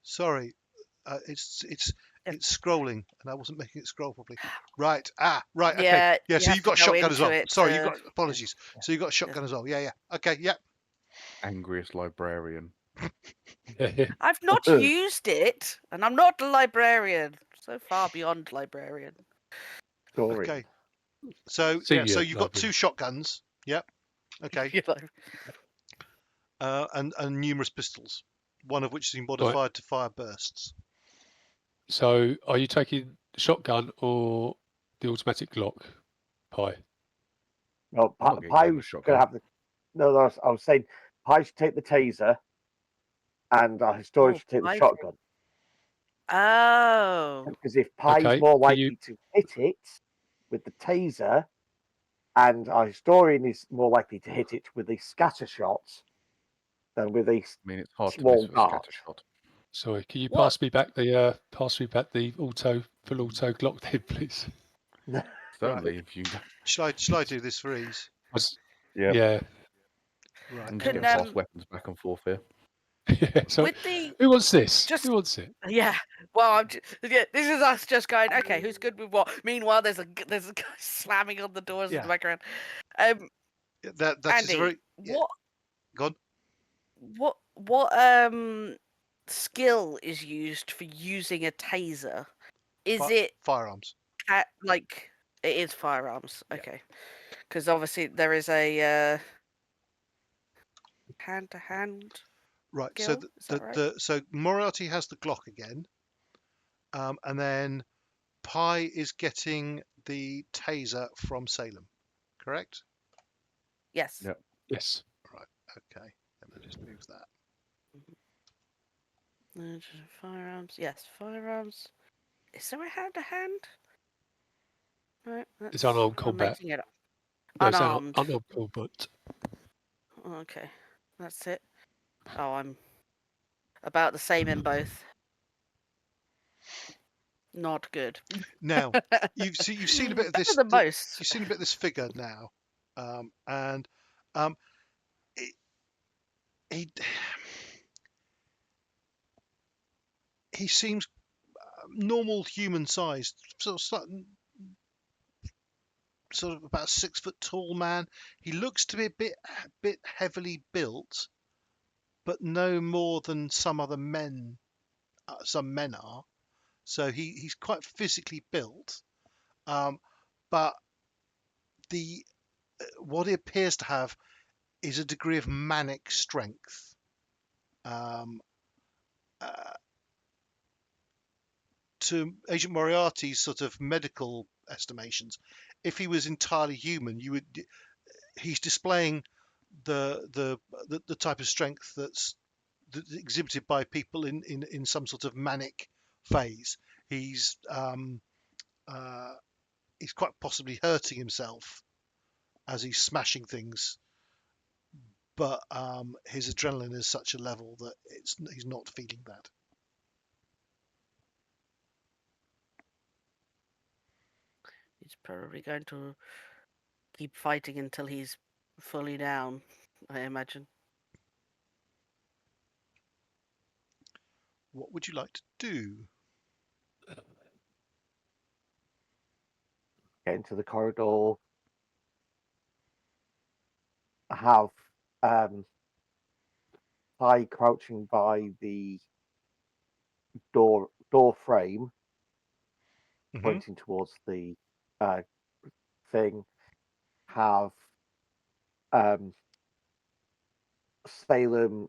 sorry. It's Yep. it's scrolling, and I wasn't making it scroll properly. Right. Ah, right. Okay. Yeah, Yeah. you So have you've to got a go shotgun as into well. it. Sorry, you've got. Apologies. Yeah. So you've got a shotgun as well. Yeah. Yeah. Okay. Yeah. Angriest librarian. I've not used it, and I'm not a librarian. So far beyond librarian. Sorry. Okay. So yeah. Senior So you've got librarian. 2 shotguns. Yep. Okay. You know, And numerous pistols, one of which has been modified to fire bursts. So, are you taking the shotgun or the automatic Glock? Pie. Well, I'm not getting rid of a Pye's going shotgun. to have the. No, I was saying Pye should take the taser, and our historian should take the Pye- shotgun. Oh. Because if Pye's Okay, more can likely you- to hit it with the taser, and our historian is more likely to hit it with a scatter shot than with a I mean, it's hard to small miss with a dart. scatter shot. Sorry, can you What? pass me back the full auto Glock then, please? Certainly, if you. Shall I do this for ease? Yeah. Yeah. Right. I'm just Can, getting past weapons back and forth here. Yeah. So, with the who wants this? just- Who wants it? yeah, well, yeah, this is us just going. Okay, who's good with what? Meanwhile, there's a guy slamming on the doors in Yeah. the background. That is Andy, a very yeah. what Go on. what skill is used for using a taser? Is it Firearms. like it is firearms? Yeah. Okay, because obviously there is a hand-to-hand. Right. Skill, So is that right? so Moriarty has the Glock again, and then Pye is getting the taser from Salem. Correct. Yes. Yep. Yes. Right. Okay. Let me just move that. Firearms. Yes, firearms. Is there a hand-to-hand? No, It's unarmed I'm combat. making it up. No, it's Unarmed. unarmed combat. Okay, that's it. Oh, I'm about the same in both. Not good. Now you've seen a bit of Better this. than most. You've seen a bit of this figure now, and he he seems normal human sized, sort of about a 6 foot tall man. He looks to be a bit heavily built, but no more than some other men. Some men are. So he's quite physically built, but the what he appears to have is a degree of manic strength. Um, uh, to Agent Moriarty's sort of medical estimations, if he was entirely human, he's displaying the type of strength that's exhibited by people in some sort of manic phase. He's quite possibly hurting himself as he's smashing things, but his adrenaline is such a level that he's not feeling that. He's probably going to keep fighting until he's fully down, I imagine. What would you like to do? Get into the corridor. Have Pye crouching by the door frame, Mhm. pointing towards the thing. Have Salem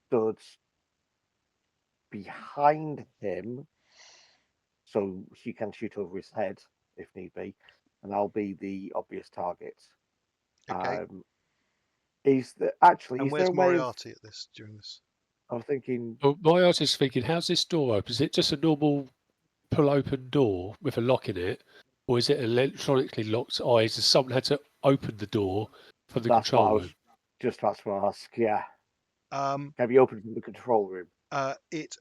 stood behind him, so she can shoot over his head if need be, and I'll be the obvious target. Okay. Is there And is where's there a way of? Moriarty at this during this? I'm thinking. Well, my eyes is thinking, how's this door open? Is it just a normal pull-open door with a lock in it, or is it electronically locked eyes? Has someone had to open the door from the That's what I control was room? just about to ask. Yeah, Um, can be opened from the control room. It's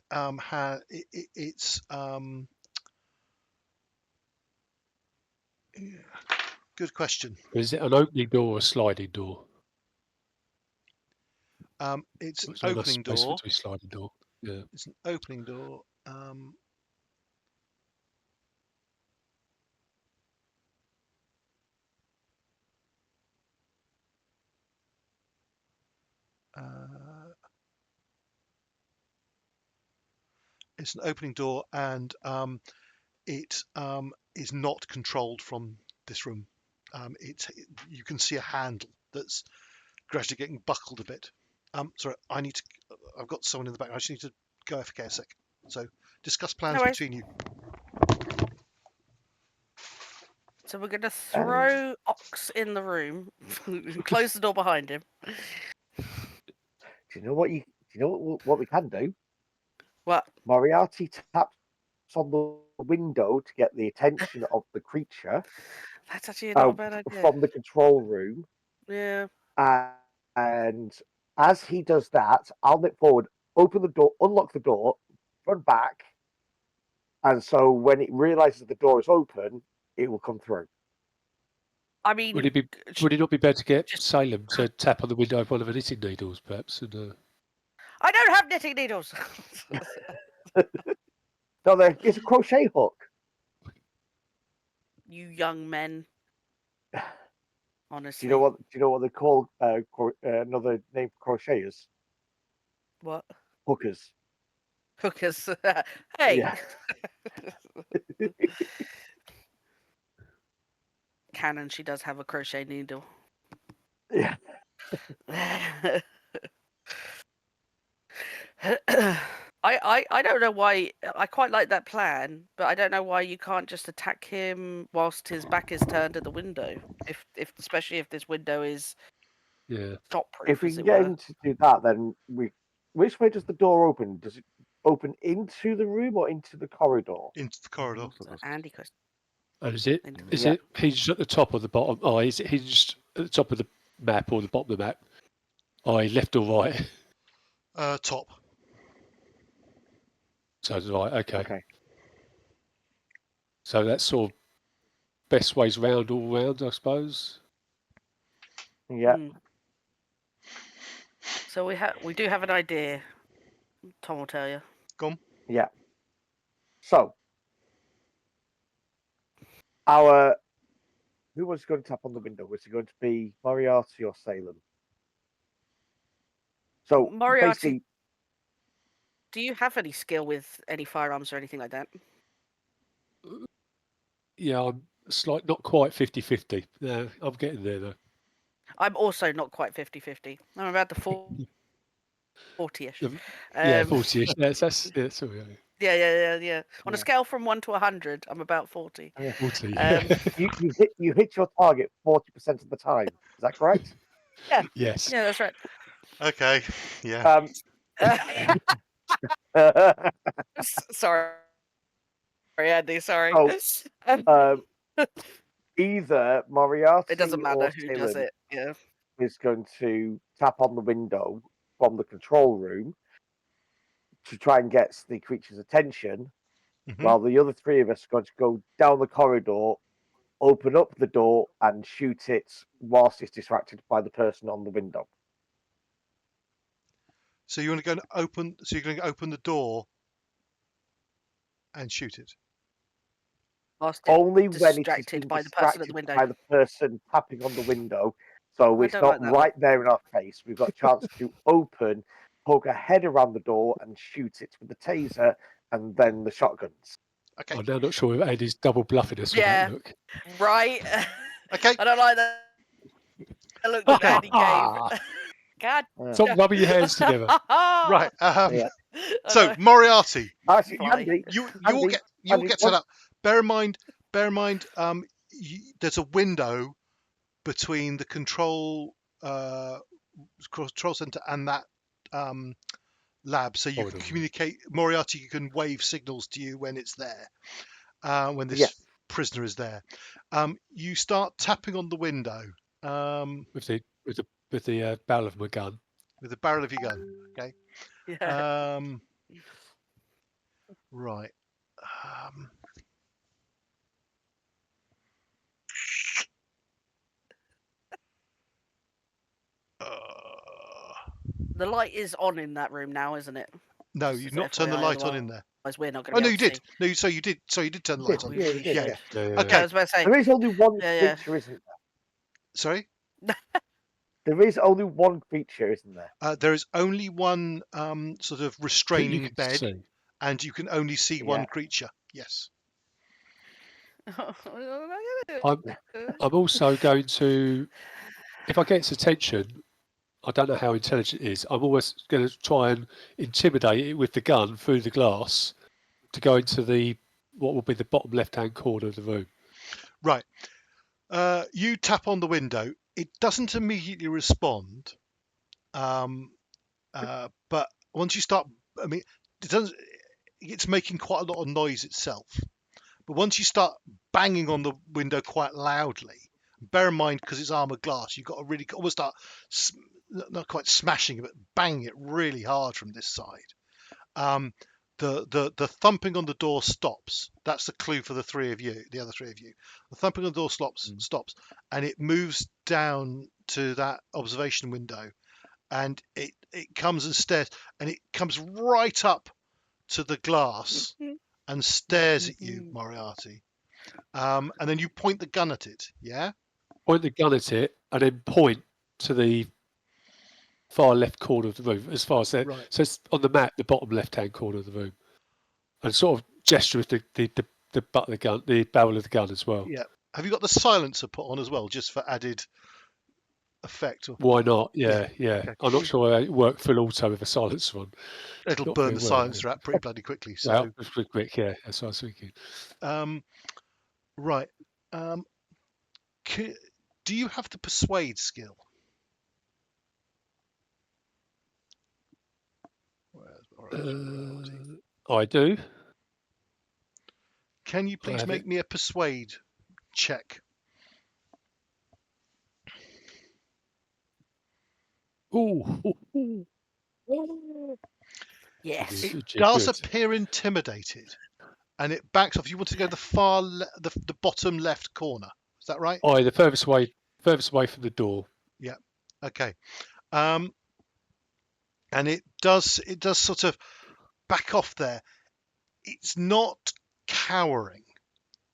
good question. Or is it an opening door or a sliding door? It's Or is an there enough opening space for door. it to be sliding door? Yeah. It's an opening door. It's an opening door, and it is not controlled from this room. You can see a handle that's gradually getting buckled a bit. Sorry, I've got someone in the back. I just need to go AFK a sec. So discuss plans No worries. between you. So we're going to throw Ox in the room, close the door behind him. Do you know what what we can do? What? Moriarty taps on the window to get the attention of the creature That's actually not a bad idea. from the control room. Yeah. And as he does that, I'll nip forward, open the door, unlock the door, run back, and so when it realizes the door is open, it will come through. I mean, Would it not be better to get just- Salem to tap on the window with one of her knitting needles, perhaps? And, I don't have knitting needles. No, it's a crochet hook. You young men. Do Honestly. you know what they call another name for crocheters? What? Hookers. Hookers. Hey. Yeah. Canon, she does have a crochet needle. Yeah. I don't know why. I quite like that plan, but I don't know why you can't just attack him whilst his back is turned to the window. If especially if this window is yeah. shot-proof, If we as can it get were. him to do that, then which way does the door open? Does it open into the room or into the corridor? Into the corridor. Andy question. And is it Yeah. hinged at the top or the bottom? Oh, is it hinged at the top of the map or the bottom of the map? Left or right? Top. So right, okay. Okay. So that's sort of best ways round all round, I suppose. Yeah. So we do have an idea. Tom will tell you. Go on. Yeah. So who was going to tap on the window? Was it going to be Moriarty or Salem? So Moriarty, basically, do you have any skill with any firearms or anything like that? Yeah, I'm not quite 50-50. No, I'm getting there though. I'm also not quite 50-50. I'm about the 40-ish. Yeah, 40-ish. That's all right. Yeah. On a scale from 1 to 100, I'm about 40. 40. you hit your target 40% of the time. Is that correct? Yeah. Yes. Yeah, that's right. Okay. Yeah. Sorry, Andy. Sorry. Either Moriarty It doesn't matter or who Salem does it. Yeah. is going to tap on the window from the control room to try and get the creature's attention, while the other three of us are going to go down the corridor, open up the door, and shoot it whilst it's distracted by the person on the window. So you want to go and open? So you're going to open the door and shoot it? Only when it is distracted being by the person at the distracted window. by the person tapping on the window. So I it's don't not like that right there in our face. We've got a chance to open, poke a head around the door, and shoot it with the taser and then the shotguns. Okay. I'm now not sure if Andy's double bluffing us with that look. Right. Okay. I don't like that. Look, the man he gave. God. Stop rubbing your hands together. Right. Yeah. So Moriarty, Actually, Fly. Andy, you'll Andy, get set up. Bear in mind. There's a window between the control center and that lab, so you can communicate. Moriarty, you can wave signals to you when it's there, when this prisoner is there. You start tapping on the window with the barrel of my gun. with the barrel of your gun. Okay. Yeah. Right. The light is on in that room now, isn't it? No, Just you've as not turned the FYI, light on in there. Otherwise we're not Oh going to no, you did. No, so you did. So you did turn the light on. Yeah, you did, Yeah. yeah. Yeah. Okay. I was about to say. There is only one Yeah. creature, isn't there? Sorry. There is only one creature, isn't there? There is only one sort of You restraining can bed, see. and you can only see one creature. Yes. I'm also going to, if I get its attention, I don't know how intelligent it is. I'm always going to try and intimidate it with the gun through the glass to go into what will be the bottom left-hand corner of the room. Right. You tap on the window. It doesn't immediately respond, but once you start, I mean, it doesn't. It's making quite a lot of noise itself. But once you start banging on the window quite loudly, bear in mind because it's armored glass, you've got to really almost start not quite smashing it, but banging it really hard from this side. The thumping on the door stops. That's the clue for the other three of you. The thumping on the door stops, and it moves down to that observation window, and it comes and stares, and it comes right up to the glass and stares at you, Moriarty. And then you point the gun at it. Yeah. Point the gun at it and then point to the far left corner of the room, as far as that. Right. So it's on the map, the bottom left-hand corner of the room, and sort of gesture with the butt of the gun, the barrel of the gun as well. Yeah. Have you got the silencer put on as well, just for added effect? Or... Why not? Yeah. Okay. I'm not sure how it worked full auto with a silencer on. It'll Not burn very the well, silencer out pretty bloody quickly. So, well, it's pretty quick. Yeah, that's what I was thinking. right. Do you have the persuade skill? I do. Can you please make me a persuade check? Ooh. Yes. It does appear intimidated, and it backs off. You want to go the bottom left corner. Is that right? Oh, the furthest away from the door. Yeah. Okay. And it does sort of back off there. It's not cowering.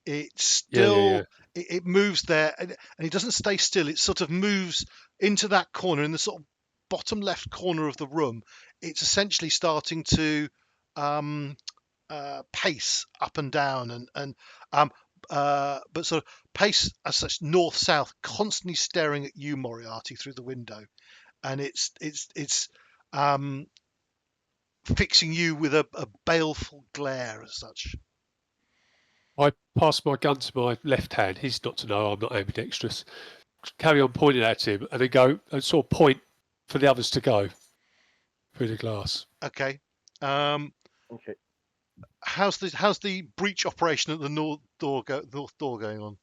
It's still it moves there, and it doesn't stay still. It sort of moves into that corner in the sort of bottom left corner of the room. It's essentially starting to pace up and down, but sort of pace as such north south, constantly staring at you, Moriarty, through the window, and it's fixing you with a baleful glare as such. I pass my gun to my left hand. He's not to know I'm not ambidextrous. Carry on pointing at him, and then go and sort of point for the others to go through the glass. Okay. Okay. How's the breach operation at the north door going on?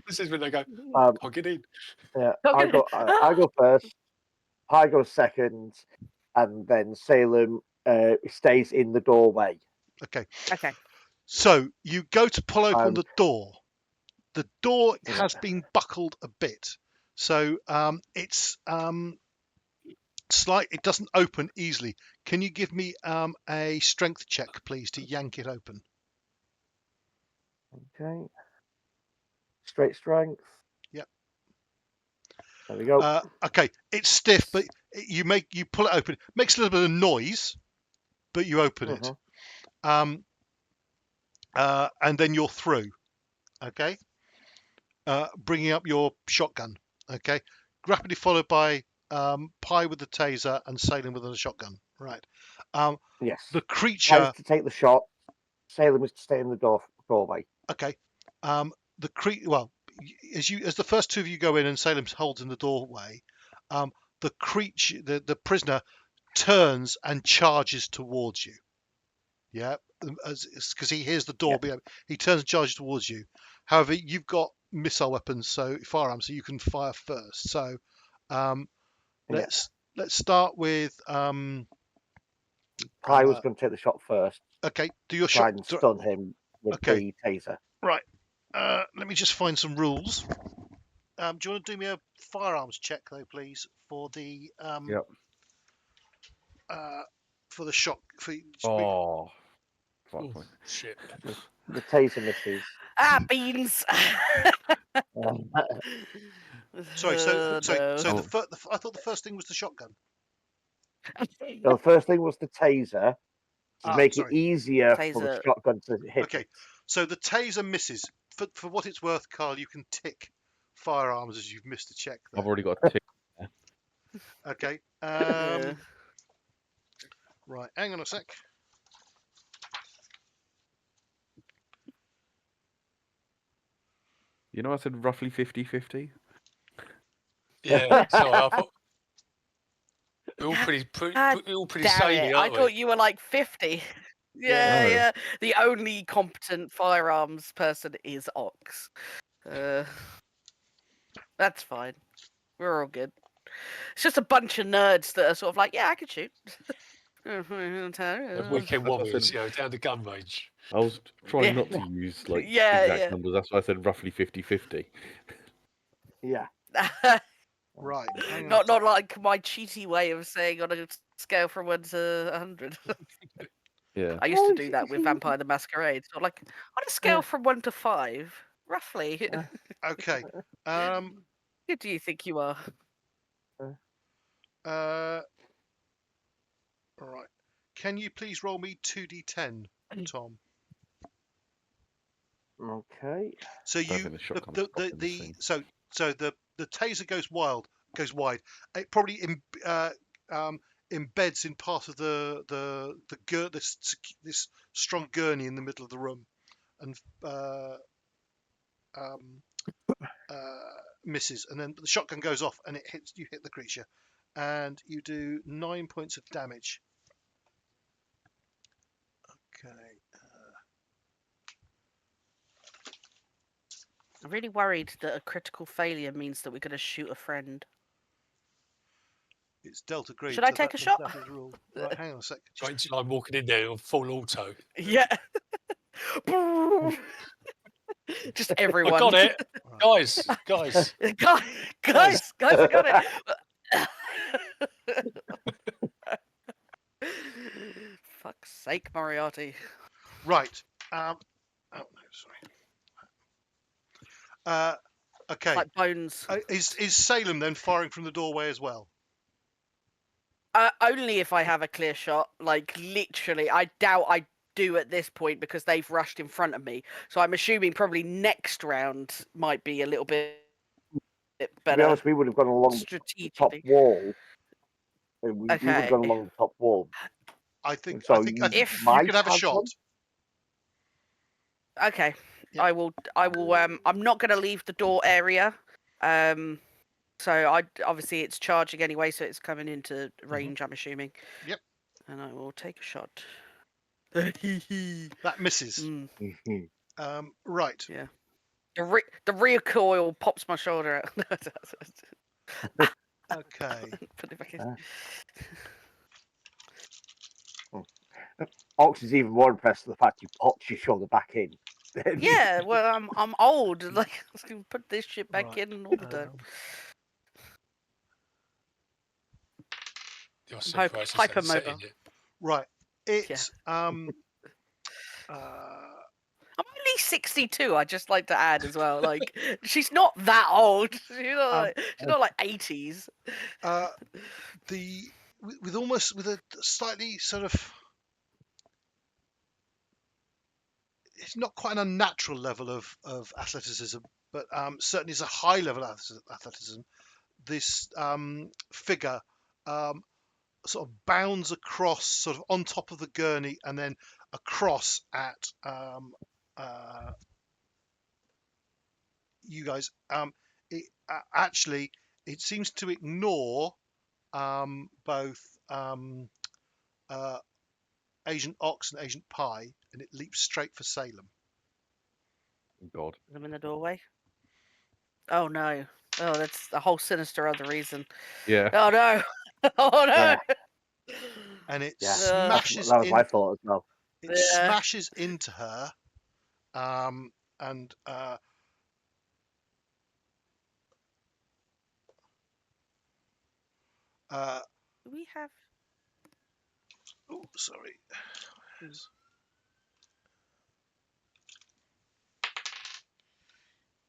This is when they go. I'll get in. Yeah, I go first. I go second, and then Salem stays in the doorway. Okay. Okay. So you go to pull open the door. The door has been buckled a bit, so it's slight. It doesn't open easily. Can you give me a strength check, please, to yank it open? Okay. Straight strength. Yep. There we go. Okay, it's stiff, but you pull it open. It makes a little bit of noise, but you open it. And then you're through. Okay. Bringing up your shotgun. Okay. rapidly followed by Pie with the taser and Salem with a shotgun. Right. Yes. The I creature. was to take the shot. Salem was to stay in the doorway. Okay. Well, as the first two of you go in and Salem holds in the doorway, the creature, the prisoner, turns and charges towards you. Yeah, because he hears the door. Yeah. He turns and charges towards you. However, you've got missile weapons, so firearms, so you can fire first. So let's start with. Pie was going to take the shot first. Okay, do your try shot. and stun him with Okay. the taser. Right. Let me just find some rules. Do you want to do me a firearms check, though, please, for the Yep. For the shot? Oh, fuck Oh, me. shit. The taser misses. Beans. Sorry. So no. I thought the first thing was the shotgun. The first thing was the taser to make Sorry. it easier for the Taser. shotgun to hit. Okay, so the taser misses. For what it's worth, Karl, you can tick firearms as you've missed a check there. I've already got a tick. Okay. Yeah. Right, hang on a sec. You know, I said roughly 50-50. Yeah, sorry, I thought we're all God pretty Damn samey, it. I aren't we? thought you were like 50. Yeah, No. yeah. The only competent firearms person is Ox. That's fine. We're all good. It's just a bunch of nerds that are sort of like, yeah, I could shoot. We're weekend warriors, down the gun range. I was trying Yeah. not to use like Yeah, exact yeah. numbers. That's why I said roughly 50-50. Yeah. Right. Hang on a not sec. like my cheaty way of saying on a scale from 1 to 100. Yeah. I used to Oh, do that with Vampire the Masquerade. So like on a scale from 1 to 5, roughly. Okay. Who do you think you are? All right. Can you please roll me 2d10, Tom? Okay. So I don't you think the shotgun's the stopping this thing. so the taser goes wide. It probably embeds in part of this strong gurney in the middle of the room, and misses, and then the shotgun goes off and you hit the creature, and you do 9 points of damage. Okay. I'm really worried that a critical failure means that we're going to shoot a friend. It's Delta Green. Should I take a shot? That is rule. Right, hang on a sec. Wait until I'm walking in there on full auto. Yeah. Just everyone. I got it. Guys. guys, I got it. Fuck's sake, Moriarty. Right. Oh no, sorry. Okay. It's like Bones. Is Salem then firing from the doorway as well? Only if I have a clear shot. Like literally, I doubt I do at this point because they've rushed in front of me. So I'm assuming probably next round might be a little bit better. To be honest, we would have gone along the top wall. We would have gone along the top wall. I think if you could have a shot. Okay. Yeah. I will I'm not going to leave the door area. So obviously it's charging anyway, so it's coming into range, I'm assuming. Yep. And I will take a shot. That misses. Right. Yeah. The recoil pops my shoulder out. Okay. Put it back in. Ox is even more impressed with the fact you popped your shoulder back in. Yeah, well, I'm old. Like I can put this shit back Right. in all the time. You're surprised to Hypermobile. Right. It's I'm only 62. I just like to add as well. Like she's not that old. She's not like 80s. with a slightly sort of, it's not quite an unnatural level of athleticism, but certainly it's a high level of athleticism. this figure sort of bounds across, sort of on top of the gurney, and then across at you guys. Actually, it seems to ignore both Agent Ox and Agent Pi, and it leaps straight for Salem. God. I'm in the doorway. Oh no. Oh, that's the whole sinister other reason. Yeah. Oh no. Oh no. Yeah. And it Yeah, smashes that was in. my thought as well. It Yeah. smashes into her, and Do we have? oh, sorry.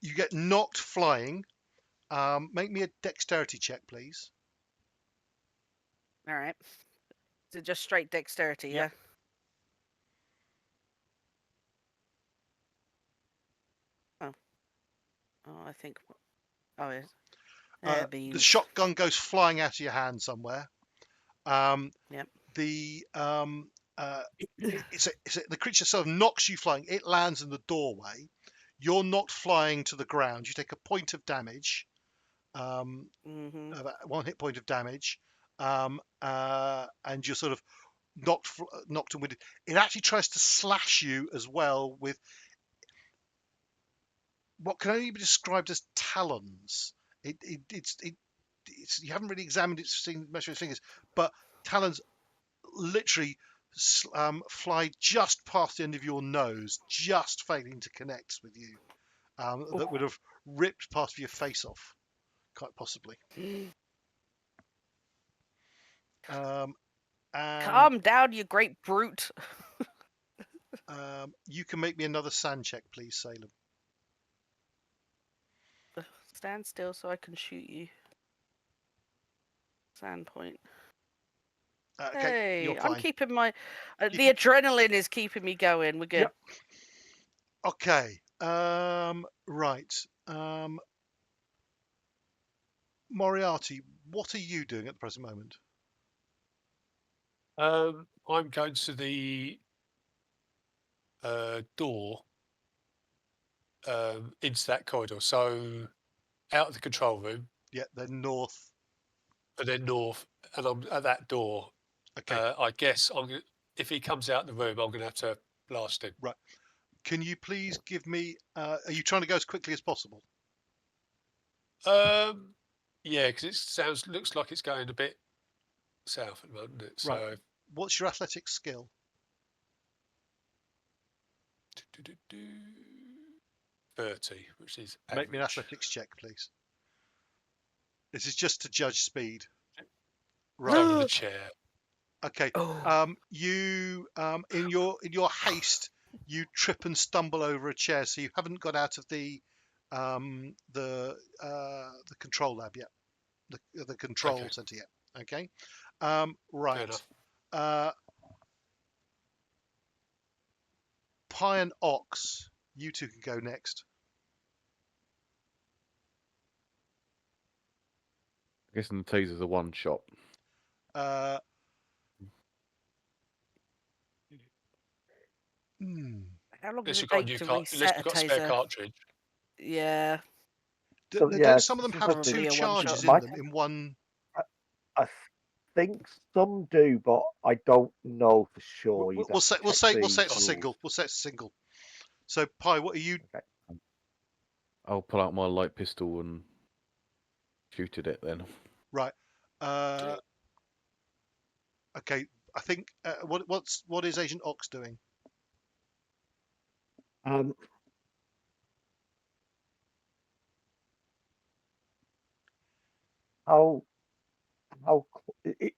You get knocked flying. Make me a dexterity check, please. All right. Is it just straight dexterity? Yep. Yeah. Oh, I think. Oh, yes. Yeah, The beans. shotgun goes flying out of your hand somewhere. Yep. The the creature sort of knocks you flying. It lands in the doorway. You're knocked flying to the ground. You take a point of damage, Mm-hmm. about 1 hit point of damage, and you're sort of knocked and winded. It actually tries to slash you as well with what can only be described as talons. It's you haven't really examined its measure of its fingers, but talons literally fly just past the end of your nose, just failing to connect with you. That would have ripped part of your face off, quite possibly. And Calm down, you great brute. you can make me another sand check, please, Salem. Stand still so I can shoot you. Sand point. Okay, you're Hey, fine. I'm keeping my. The adrenaline is keeping me going. We're good. Yep. Okay. Right. Moriarty, what are you doing at the present moment? I'm going to the door into that corridor. So out of the control room, Yeah, then north. and then north, and I'm at that door. Okay. I guess if he comes out the room, I'm going to have to blast him. Right. Can you please give me? Are you trying to go as quickly as possible? Yeah, because it looks like it's going a bit south at the moment. Isn't it? So Right. What's your athletic skill? 30, which is Make me an average. athletics check, please. This is just to judge speed. Over Right. the chair. Okay. Oh. You in your haste, you trip and stumble over a chair, so you haven't got out of the control lab yet, the control Okay. center yet. Okay. Fair Right. enough. Pi and Ox, you two can go next. I guess the taser's a one shot. Hmm. How long does Unless it you've got a take new to unless reset a you've got a spare taser? cartridge. Yeah. So, Don't yeah, some of them have probably two a charges one-shot. in them in one? I think some do, but I don't know for sure. You'd We'll have say to we'll check say the we'll say it's a rules. single. We'll say it's a single. So Pi, what are you? Okay. I'll pull out my light pistol and shoot at it then. Right. Okay. I think what is Agent Ox doing? How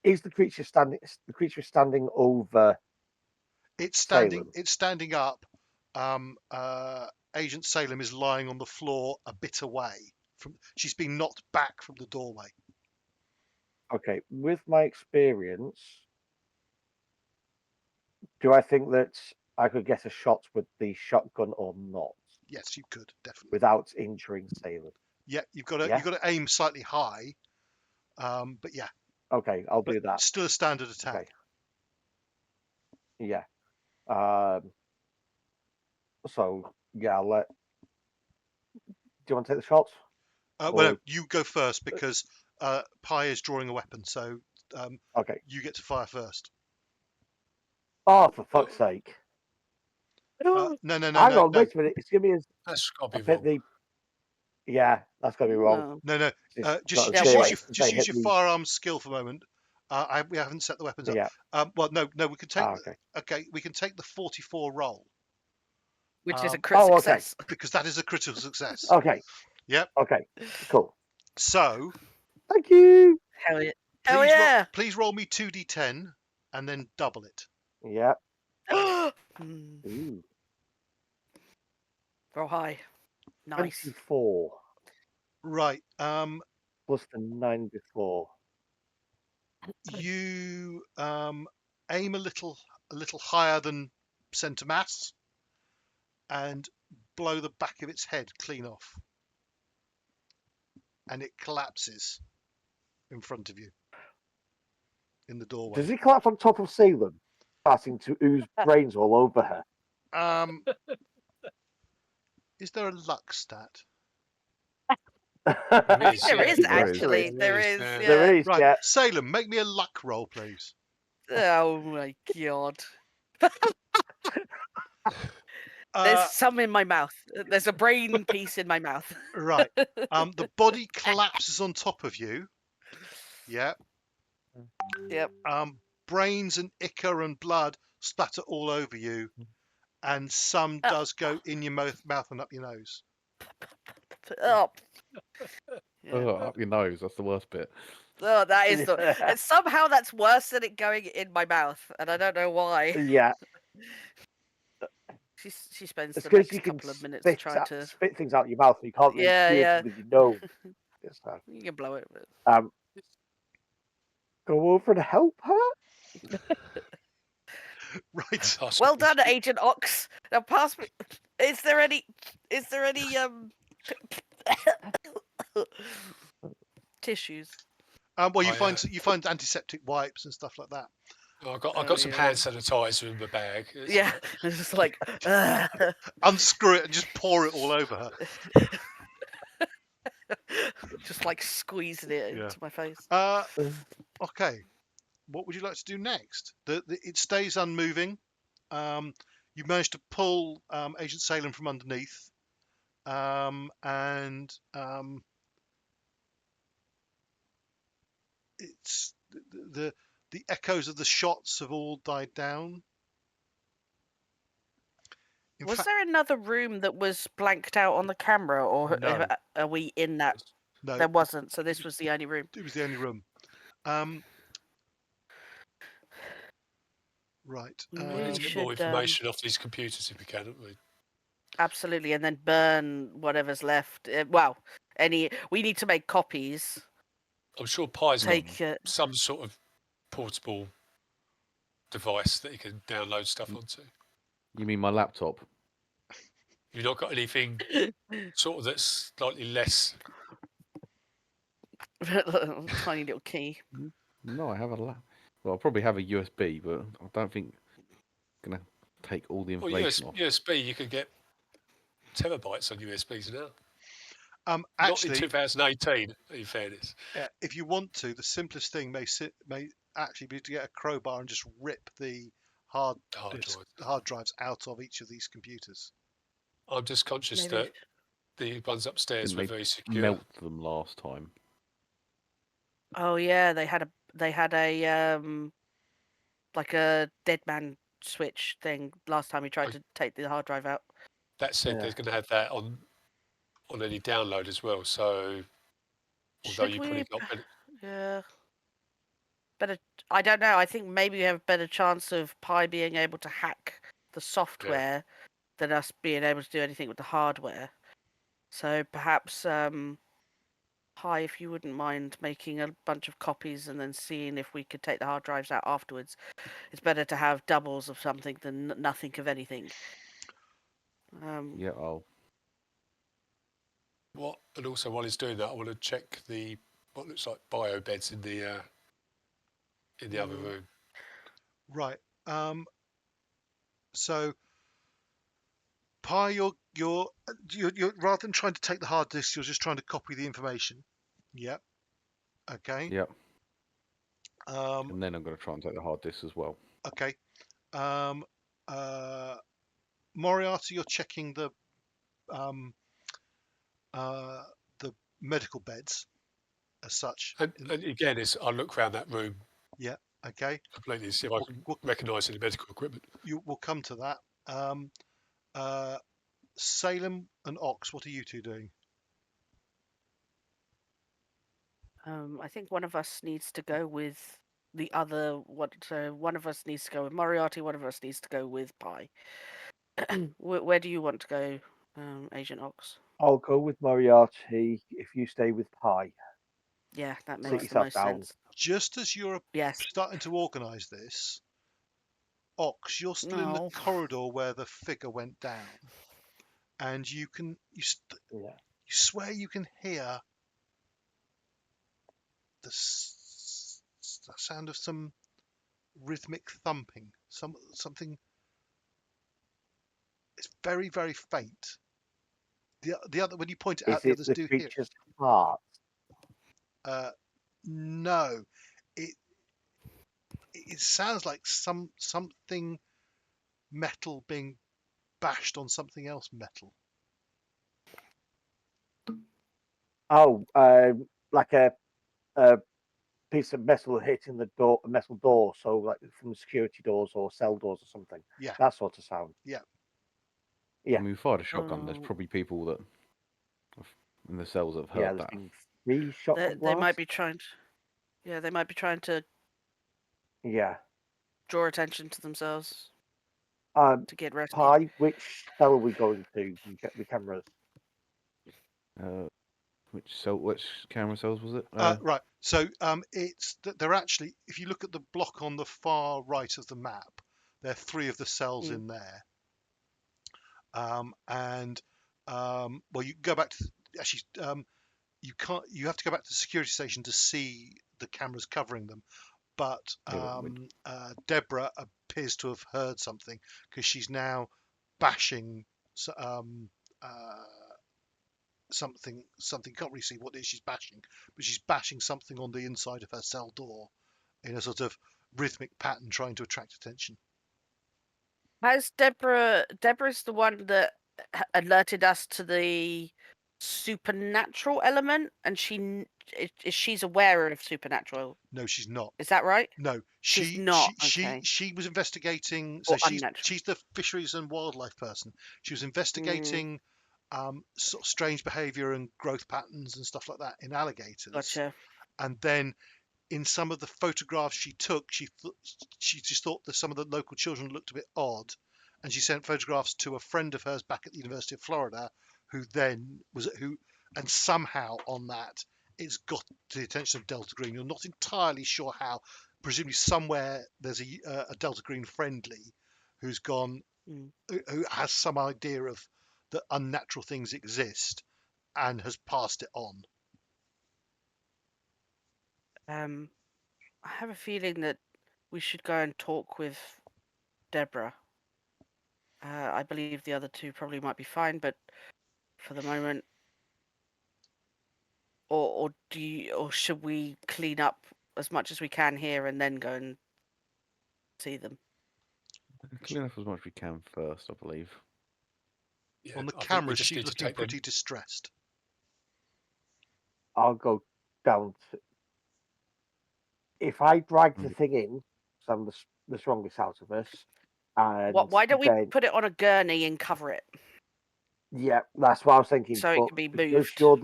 is the creature standing? The creature is standing over. It's standing. Salem. It's standing up. Agent Salem is lying on the floor a bit away from. She's been knocked back from the doorway. Okay, with my experience, do I think that I could get a shot with the shotgun or not Yes, you could definitely. without injuring Salem? Yeah, you've got to Yeah? you've got to aim slightly high. But yeah, Okay, I'll but do that. still a standard attack. Okay. Yeah. So yeah, I'll let. Do you want to take the shots? Well, Or no, you go first because Pi is drawing a weapon, so okay. you get to fire first. Oh, for fuck's sake! No. Hang on, wait a minute. It's gonna be That's got to a be bit wrong. the. Yeah, that's gonna be wrong. No. No. Just got zero. use your firearms skill for a moment. We haven't set the weapons up. Yeah. Well, no, we can take. Okay. Okay, we can take the 44 roll Which is a Um, crit Oh, okay. success. because that is a critical success. Okay. Yep. Okay. Cool. So Thank you. Hell yeah. Hell please yeah. please roll me 2d10 and then double it. Yeah. Hmm. Ooh. Roll high. Nice. 24 Right. plus the 9 before. You aim a little higher than centre mass and blow the back of its head clean off, and it collapses in front of you in the doorway. Does he collapse on top of Salem, starting to ooze brains all over her? Is there a luck stat? There is, There yeah. is Yes, actually. there There is, is. yeah. Yeah. There is, Right, yeah. Salem, make me a luck roll, please. Oh my god. Uh, There's some in my mouth. There's a brain piece in my mouth. right. The body collapses on top of you. Yeah. Yep. Brains and ichor and blood splatter all over you, and some Oh. does go in your mouth and up your nose. Oh. Yeah. Oh, up your nose. That's the worst bit. Oh, that is the. Yeah. And somehow that's worse than it going in my mouth, and I don't know why. Yeah. She spends It's the because next you can couple of minutes spit, trying to. spit things out your mouth and you can't really Yeah, do yeah. it with your nose. Yes, sir. You can blow it. But... Go over and help her? Right. Well done, Agent Ox. Now pass me. Is there any tissues? Well, you find antiseptic wipes and stuff like that. I got some yeah. hand sanitizer in my bag. It's Yeah, all right. it's just like Unscrew it and just pour it all over her. just like squeezing it Yeah. into my face. Okay. What would you like to do next? It stays unmoving. You managed to pull Agent Salem from underneath, and it's the echoes of the shots have all died down. In Was fact, there another room that was blanked out on the camera, or No. are we in that? no, There wasn't, so this was the only room. it was the only room. Right. We We need to get more should, information off these computers if we can, don't we? Absolutely, and then burn whatever's left. Well, we need to make copies. I'm sure Pi's got Take some sort of portable device that you can download stuff onto. You mean my laptop? You've not got anything sort of that's slightly less. tiny little key. No, I have a Well, I'll probably have a USB, but I don't think it's gonna take all the Well, information off. USB, you can get terabytes on USBs now. Not in Actually, 2018, in fairness. if you want to, the simplest thing may actually be to get a crowbar and just rip the hard drives out of each of these computers. I'm just conscious Maybe. that the ones upstairs Didn't were they very secure. Melt them last time. Oh yeah, they had a like a dead man switch thing last time we tried to take the hard drive out. That said, Yeah. they're going to have that on any download as well. So, although Should you we? probably got Yeah. Better. I don't know. I think maybe we have a better chance of Pi being able to hack the software than us being able to do anything with the hardware. So perhaps, Pi, if you wouldn't mind making a bunch of copies and then seeing if we could take the hard drives out afterwards. It's better to have doubles of something than nothing of anything. Yeah, I'll. And also while he's doing that, I want to check what looks like bio beds in the other room. Right. So, Pi, you're rather than trying to take the hard disk, you're just trying to copy the information. Yep. Okay. Yep. Um, And then I'm going to try and take the hard disk as well. okay. Moriarty, you're checking the medical beds as such. And again, I look around that room Yeah. Okay. completely to see if I can recognise any medical equipment. You will come to that. Salem and Ox, what are you two doing? I think one of us needs to go with the other. One of us needs to go with Moriarty. One of us needs to go with Pi. Where do you want to go, Agent Ox? I'll go with Moriarty if you stay with Pi. Yeah, that Sit makes the yourself most down. sense. Just as you're Yes. starting to organise this, Ox, you're still in the No. corridor where the figure went down, and you swear you can hear the sound of some rhythmic thumping, something. It's very, very faint. The other, when you point it out, Is the it others the do hear. creature's heart? No, it sounds like something metal being bashed on something else metal. Oh, like a piece of metal hitting the door, a metal door. So like from security doors or cell doors or something. Yeah. That sort of sound. Yeah. Yeah. I mean, we fired a shotgun. There's probably people that in the cells that have heard There's that. been 3 shotgun They might blasts. be trying to. Yeah, they might be trying to Yeah. draw attention to themselves to get rescued. Pi, which cell are we going to? The cameras. Which camera cells was it? Right. So they're actually, if you look at the block on the far right of the map, there are 3 of the cells in there. Well, you go back to actually. You can't. You have to go back to the security station to see the cameras covering them. But Deborah appears to have heard something because she's now bashing something. You can't really see what it is she's bashing, but she's bashing something on the inside of her cell door in a sort of rhythmic pattern, trying to attract attention. Has Deborah's the one that alerted us to the supernatural element, and she's aware of supernatural. No, she's not. Is that right? No, she's not. Okay. She was investigating. So Or unnatural. she's the fisheries and wildlife person. She was investigating sort of strange behaviour and growth patterns and stuff like that in alligators. Gotcha. And then in some of the photographs she took, she just thought that some of the local children looked a bit odd, and she sent photographs to a friend of hers back at the University of Florida, and somehow on that it's got to the attention of Delta Green. You're not entirely sure how. Presumably somewhere there's a Delta Green friendly who's gone, who has some idea of that unnatural things exist and has passed it on. I have a feeling that we should go and talk with Deborah. I believe the other 2 probably might be fine, but for the moment, or should we clean up as much as we can here and then go and see them? Clean up as much as we can first, I believe. Yeah, On the I think we cameras, just she's need to looking take pretty them. distressed. I'll go down to. If I drag the thing in, so I'm the strongest out of us. And Why don't we then, put it on a gurney and cover it? Yeah, that's what I was thinking. So it but can be because moved. you're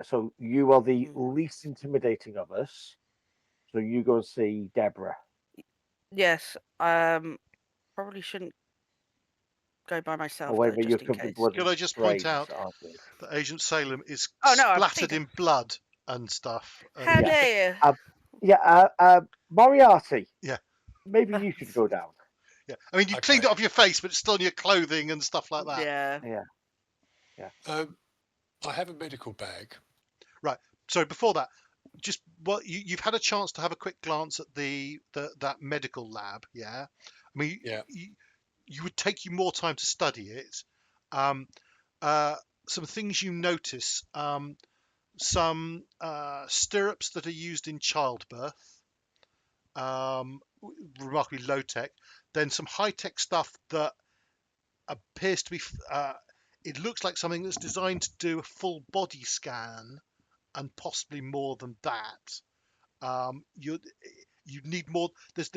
so you are the least intimidating of us. So you go and see Deborah. Yes. Probably shouldn't go by myself. Or whether Though, you're just in covered in case. blood. Could and I just point sprays, out aren't you? that Agent Salem is Oh, no, I've splattered seen in blood and stuff? How dare you? Moriarty. Yeah. Maybe you should go down. Yeah, I mean, you've cleaned it off your face, but it's still on your clothing and stuff like that. Yeah. Yeah. I I have a medical bag. Sorry, before that, just you've had a chance to have a quick glance at that medical lab, yeah? I mean, Yeah. you would take you more time to study it. Some things you notice, some stirrups that are used in childbirth, remarkably low tech. Then some high tech stuff that appears to be. It looks like something that's designed to do a full body scan, and possibly more than that. You need more. There's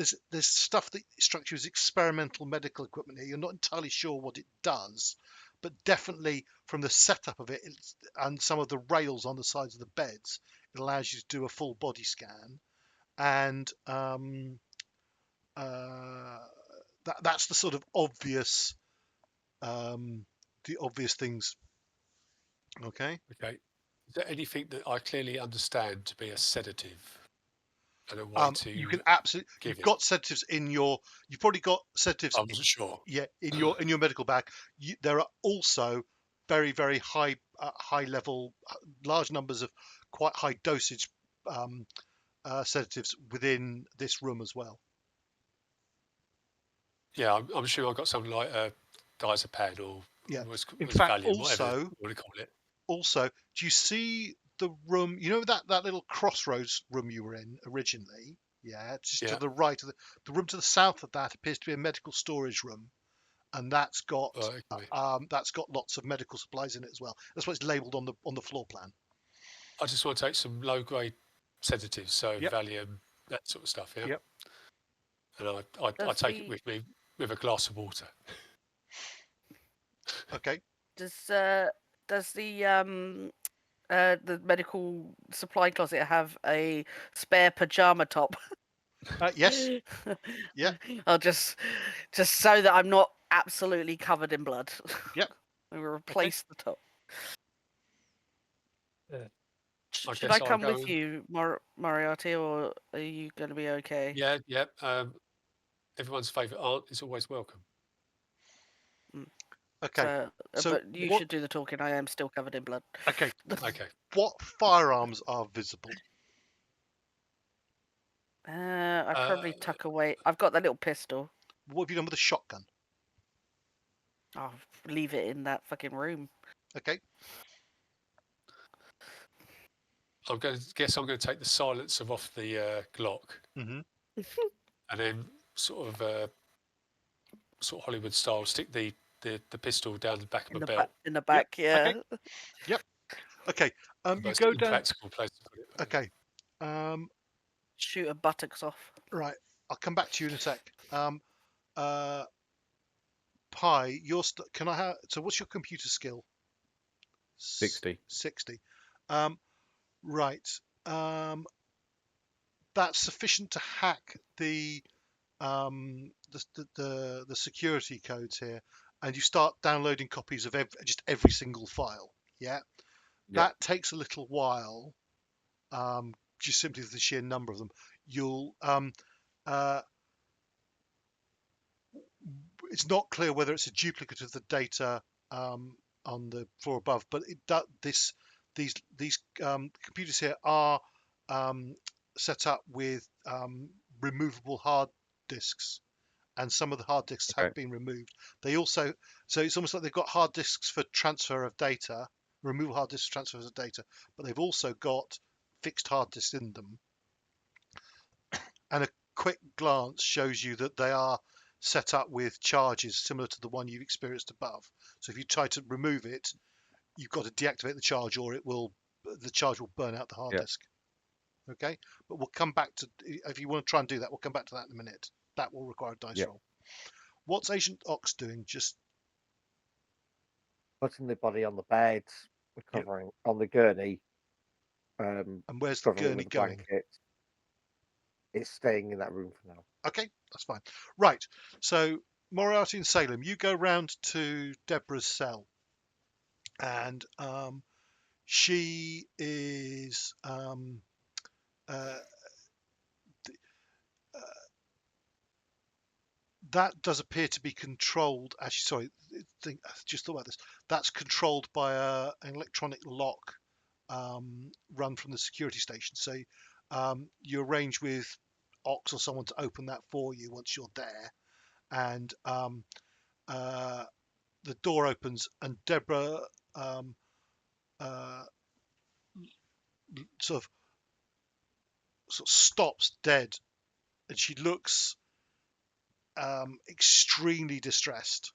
stuff that strikes you as experimental medical equipment here. You're not entirely sure what it does, but definitely from the setup of it and some of the rails on the sides of the beds, it allows you to do a full body scan. And that's the sort of obvious, the obvious things. Okay. Okay. Is there anything that I clearly understand to be a sedative and a way to You can absolutely. give You've it? got sedatives in your. You've probably got sedatives. I wasn't sure. Yeah, in your medical bag. There are also very very high level, large numbers of quite high dosage sedatives within this room as well. Yeah, I'm sure I've got something like a diazepam or Yeah. was In fact, Valium, whatever also, you want to call it. also, do you see the room? You know that little crossroads room you were in originally? Yeah, just to Yeah. the right of the room to the south of that appears to be a medical storage room, and that's got Okay. lots of medical supplies in it as well. That's what it's labelled on the floor plan. I just want to take some low grade sedatives, so Yep. Valium, that sort of stuff. Yeah. Yep. And I take it with me with a glass of water. Okay. Does the medical supply closet have a spare pajama top? Yes. Yeah. I'll just so that I'm not absolutely covered in blood. Yep. We'll replace the top. I Should guess I I'll come go with you, Moriarty, or are you going to be okay? Yeah, yeah. Everyone's favourite aunt is always welcome. Okay. So but you should do the talking. I am still covered in blood. Okay. Okay. What firearms are visible? I probably tuck away. I've got that little pistol. What have you done with the shotgun? I'll leave it in that fucking room. Okay. I'm going to take the silencer off the Glock, Mm-hmm. and then sort of Hollywood style, stick the pistol down the back of my belt. In the back, yeah. Okay. Yep. Okay. You Most go down. impractical place to put it. Okay. Shoot her buttocks off. Right. I'll come back to you in a sec. Pi, can I have? So, what's your computer skill? 60. 60. Right. That's sufficient to hack the security codes here, and you start downloading copies of just every single file. Yeah. That takes a little while. Just simply the sheer number of them. You'll it's not clear whether it's a duplicate of the data on the floor above, but these computers here are set up with removable hard disks, and some of the hard disks have been removed. They also, so it's almost like they've got hard disks for transfer of data, removable hard disks for transfer of data, but they've also got fixed hard disks in them. And a quick glance shows you that they are set up with charges similar to the one you've experienced above. So if you try to remove it, you've got to deactivate the charge, or the charge will burn out the hard disk. Okay, but we'll come back to, if you want to try and do that, we'll come back to that in a minute. That will require a dice roll. What's Agent Ox doing? Just putting the body on the bed, recovering on the gurney. And where's the gurney going? Blanket. It's staying in that room for now. Okay, that's fine. Right, so Moriarty and Salem, you go round to Deborah's cell, and she is That does appear to be controlled. Actually, sorry, I just thought about this. That's controlled by an electronic lock run from the security station. So you arrange with Ox or someone to open that for you once you're there, and the door opens, and Deborah uh, sort of stops dead, and she looks extremely distressed.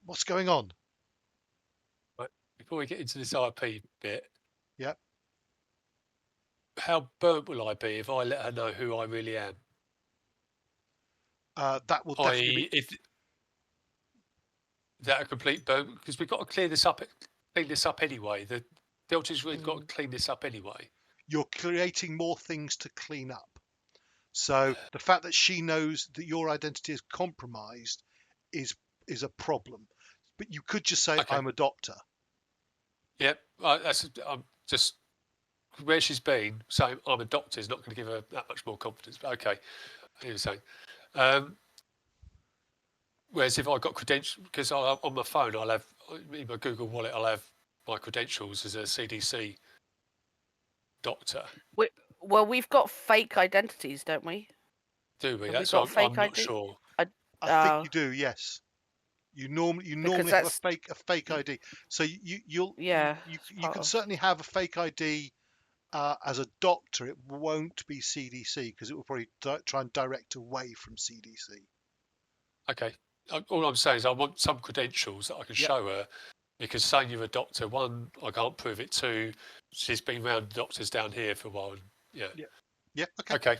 What's going on? Right. Before we get into this RP bit, Yep. how burnt will I be if I let her know who I really am? That will definitely be. Is that a complete burn? Because we've got to clean this up anyway. The Delta's really got to clean this up anyway. You're creating more things to clean up. So the fact that she knows that your identity is compromised is a problem. But you could just say, Okay. I'm a doctor. Yep. I'm just where she's been saying I'm a doctor is not going to give her that much more confidence. But okay, I hear you saying. Whereas if I got credentials, because on my phone I'll have in my Google Wallet I'll have my credentials as a CDC doctor. Well, we've got fake identities, don't we? Do we? Have That's we got what fake I'm not ID? sure. I think you do. Yes. You normally have a fake ID. So you can certainly have a fake ID as a doctor. It won't be CDC because it will probably try and direct away from CDC. Okay. All I'm saying is I want some credentials that I can show her, because saying you're a doctor, one, I can't prove it. Two, she's been around doctors down here for a while. And, Yeah. Okay.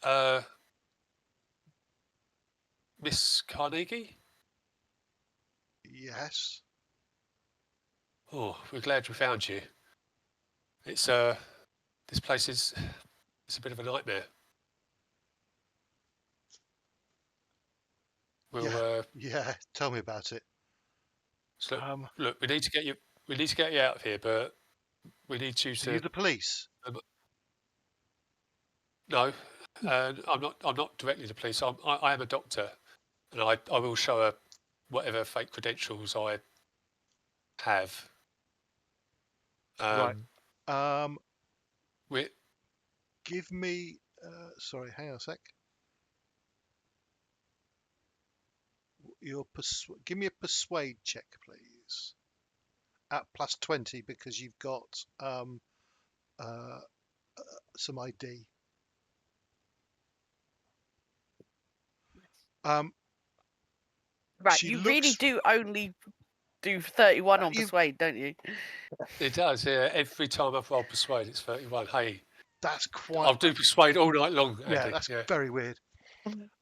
Okay. Miss Carnegie? Yes. Oh, we're glad we found you. It's this place it's a bit of a nightmare. Yeah. Tell me about it. So look, we need to get you out of here, but we need you to. Are you the police? No, I'm not directly the police. I am a doctor, and I will show her whatever fake credentials I have. Right. Give me. Sorry, hang on a sec. Give me a persuade check, please. At +20 because you've got some ID. Right, you really do only do 31 on persuade, don't you? It does, yeah. Every time I roll persuade, it's 31. Hey, that's quite. I'll do persuade all night long. Andy. Yeah, that's very weird.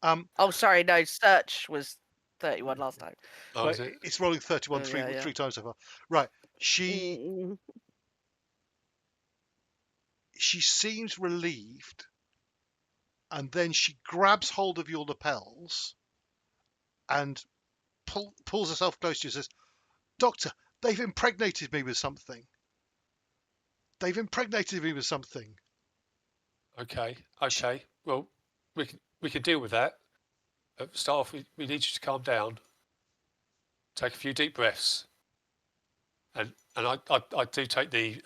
Oh, sorry, no. Search was 31 last time. Oh, is it? It's rolling 31 three times so far. Right, she seems relieved, and then she grabs hold of your lapels and pulls herself close to you and says, "Doctor, they've impregnated me with something. They've impregnated me with something." Okay. Well, we can deal with that. Start off, we need you to calm down. Take a few deep breaths. And I do take the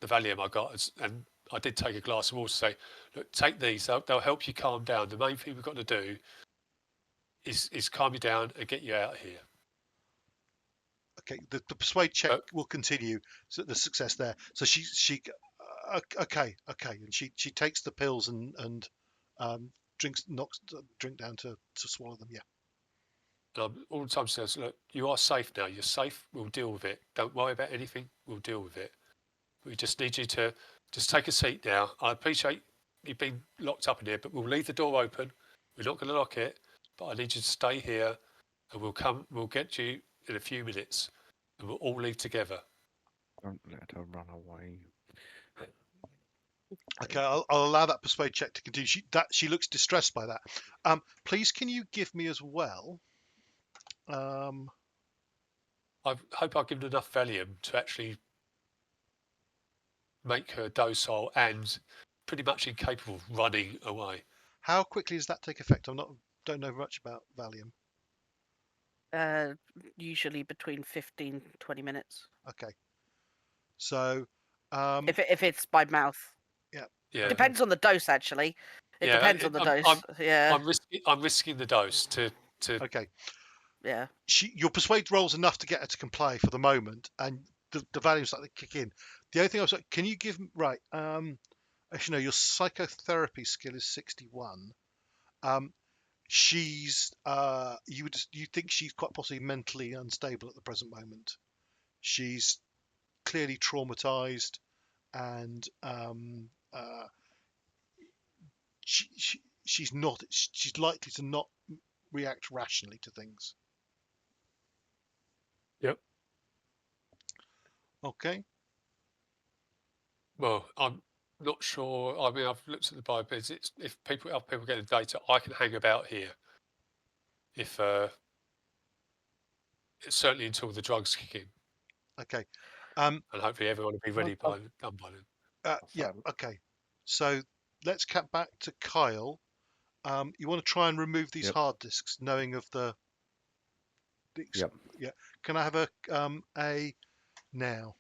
Valium I got, and I did take a glass of water to say, look, take these. They'll help you calm down. The main thing we've got to do is calm you down and get you out of here. Okay, the persuade check will continue. So the success there. So she okay, and she takes the pills and knocks drink down to swallow them. Yeah. And all the time says, look, you are safe now. You're safe. We'll deal with it. Don't worry about anything. We'll deal with it. We just need you to just take a seat now. I appreciate you've been locked up in here, but we'll leave the door open. We're not going to lock it, but I need you to stay here, and we'll get you in a few minutes, and we'll all leave together. Don't let her run away. Okay, I'll allow that persuade check to continue. She looks distressed by that. Please, can you give me as well? I hope I've given enough Valium to actually make her docile and pretty much incapable of running away. How quickly does that take effect? Don't know much about Valium. Usually between 15 20 minutes. Okay. So, If it's by mouth. yeah. Yeah. Depends on the dose, actually. It Yeah, depends on the dose. I'm risking the dose to. Okay. Yeah. Your persuade rolls enough to get her to comply for the moment, and the Valium's starting to kick in. The only thing I was like, can you give right? Actually, no. Your psychotherapy skill is 61. She's you think she's quite possibly mentally unstable at the present moment. She's clearly traumatized, and she's likely to not react rationally to things. Yep. Okay. Well, I'm not sure. I mean, I've looked at the Bible. If people get the data, I can hang about here. If certainly until the drugs kick in. Okay. And hopefully everyone will be ready done by then. Yeah. Okay. So let's cut back to Kyle. You want to try and remove these hard disks, knowing of the. Yep. Yeah. Can I have a now?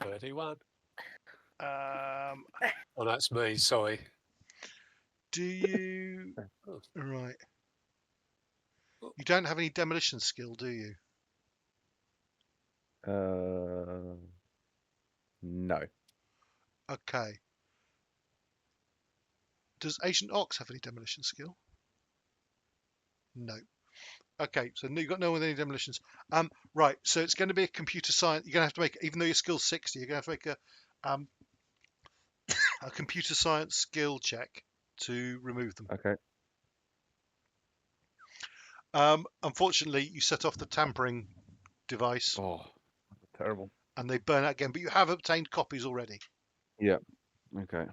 $31. Um, Oh, that's me. Sorry. do you right? You don't have any demolition skill, do you? No. Okay. Does Agent Ox have any demolition skill? No. Okay, so you've got no one with any demolitions. Right. So it's going to be a computer science. You're going to have to make, even though your skill's 60, you're going to have to make a computer science skill check to remove them. Okay. Unfortunately, you set off the tampering device. Oh, terrible. And they burn out again. But you have obtained copies already. Yeah. Okay.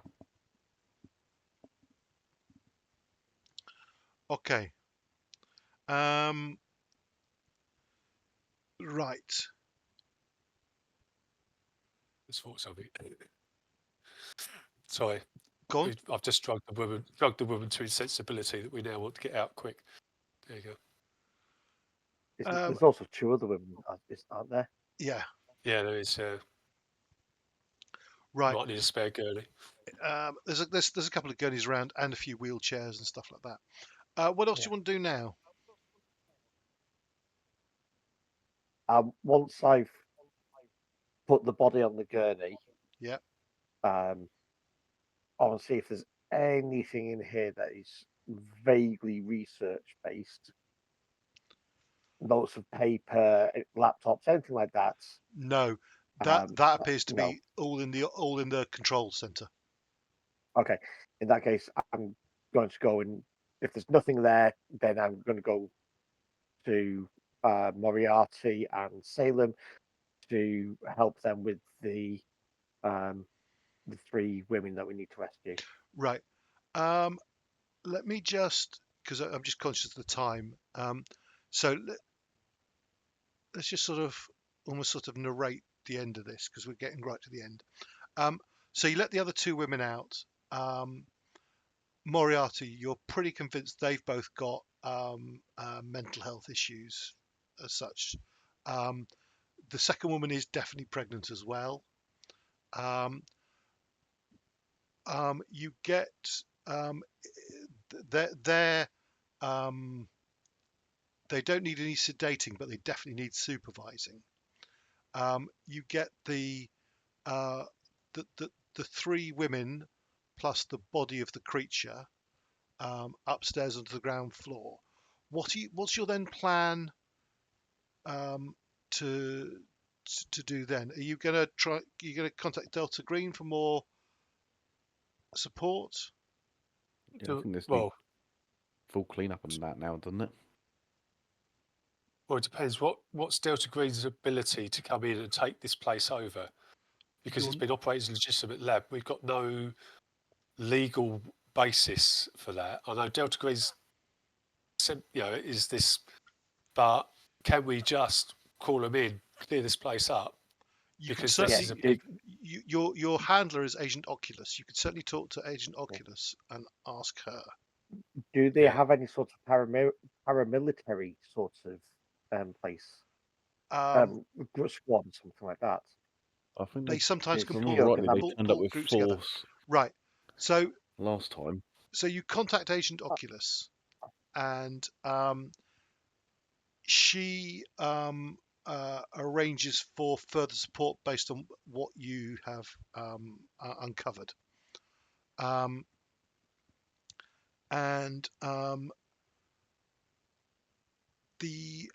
Okay. Right. Let's thought something. Sorry. Go on. I've just drugged the woman to insensibility that we now want to get out quick. There you go. There's also 2 other women, aren't there? Yeah. Yeah, there is. Right. Might need a spare gurney. There's a couple of gurneys around and a few wheelchairs and stuff like that. What else do you want to do now? Once I've put the body on the gurney, Yeah. I want to see if there's anything in here that is vaguely research based. Notes of paper, laptops, anything like that. No, that appears to be all in the control center. Okay, in that case, I'm going to go and if there's nothing there, then I'm going to go to Moriarty and Salem to help them with the 3 women that we need to rescue. Right. Let me just, because I'm just conscious of the time. So let's just almost sort of narrate the end of this because we're getting right to the end. So you let the other 2 women out. Moriarty, you're pretty convinced they've both got mental health issues as such. The second woman is definitely pregnant as well. You get they don't need any sedating, but they definitely need supervising. You get the 3 women plus the body of the creature upstairs onto the ground floor. What's your then plan to do then? Are you going to contact Delta Green for more support? Yeah, I think this needs full cleanup on that now, doesn't it? Well, it depends. What's Delta Green's ability to come in and take this place over? Because it's been operated as a legitimate lab. We've got no legal basis for that. I know Delta Green's is this? But can we just call them in, clear this place up? You can Because this certainly is a do- big. your handler is Agent Oculus. You could certainly talk to Agent Oculus and ask her. Do they Yeah. have any sort of paramilitary sort of place? Squad, something like that. I think They sometimes If can if I you remember feel rightly, that they pull turned up with groups together. force Right. So last time. you contact Agent Oculus, and she arranges for further support based on what you have uncovered. And the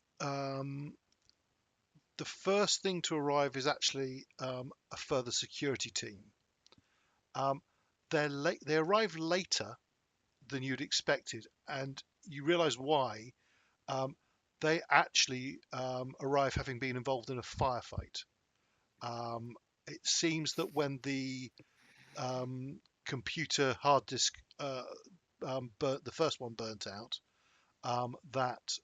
first thing to arrive is actually a further security team. They arrive later than you'd expected, and you realise why. They actually arrive having been involved in a firefight. It seems that when the computer hard disk the first one burnt out, that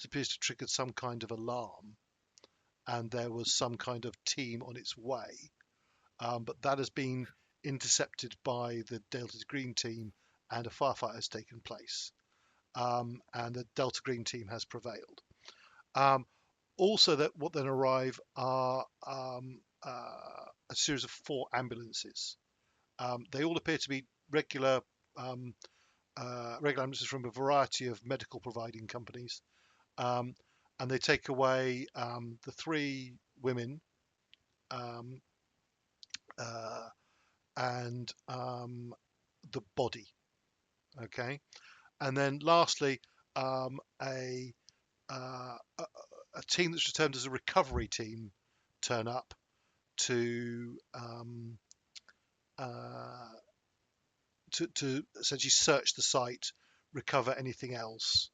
appears to have triggered some kind of alarm, and there was some kind of team on its way. But that has been intercepted by the Delta Green team, and a firefight has taken place. And the Delta Green team has prevailed. Also, that what then arrive are a series of 4 ambulances. They all appear to be regular ambulances from a variety of medical providing companies, and they take away the 3 women and the body. Okay, and then lastly, a team that's returned as a recovery team turn up to essentially search the site, recover anything else,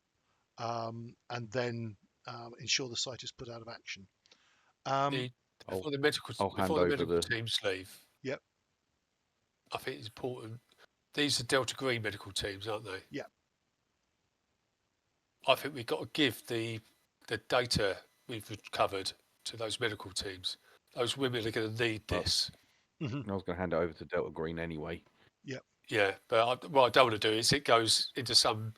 and then ensure the site is put out of action. Before the medical I'll hand over the. teams leave. Yep. I think it's important. These are Delta Green medical teams, aren't they? Yeah. I think we've got to give the data we've recovered to those medical teams. Those women are going to need this. Mm-hmm. I was going to hand it over to Delta Green anyway. Yeah, but what I don't want to do is it goes into some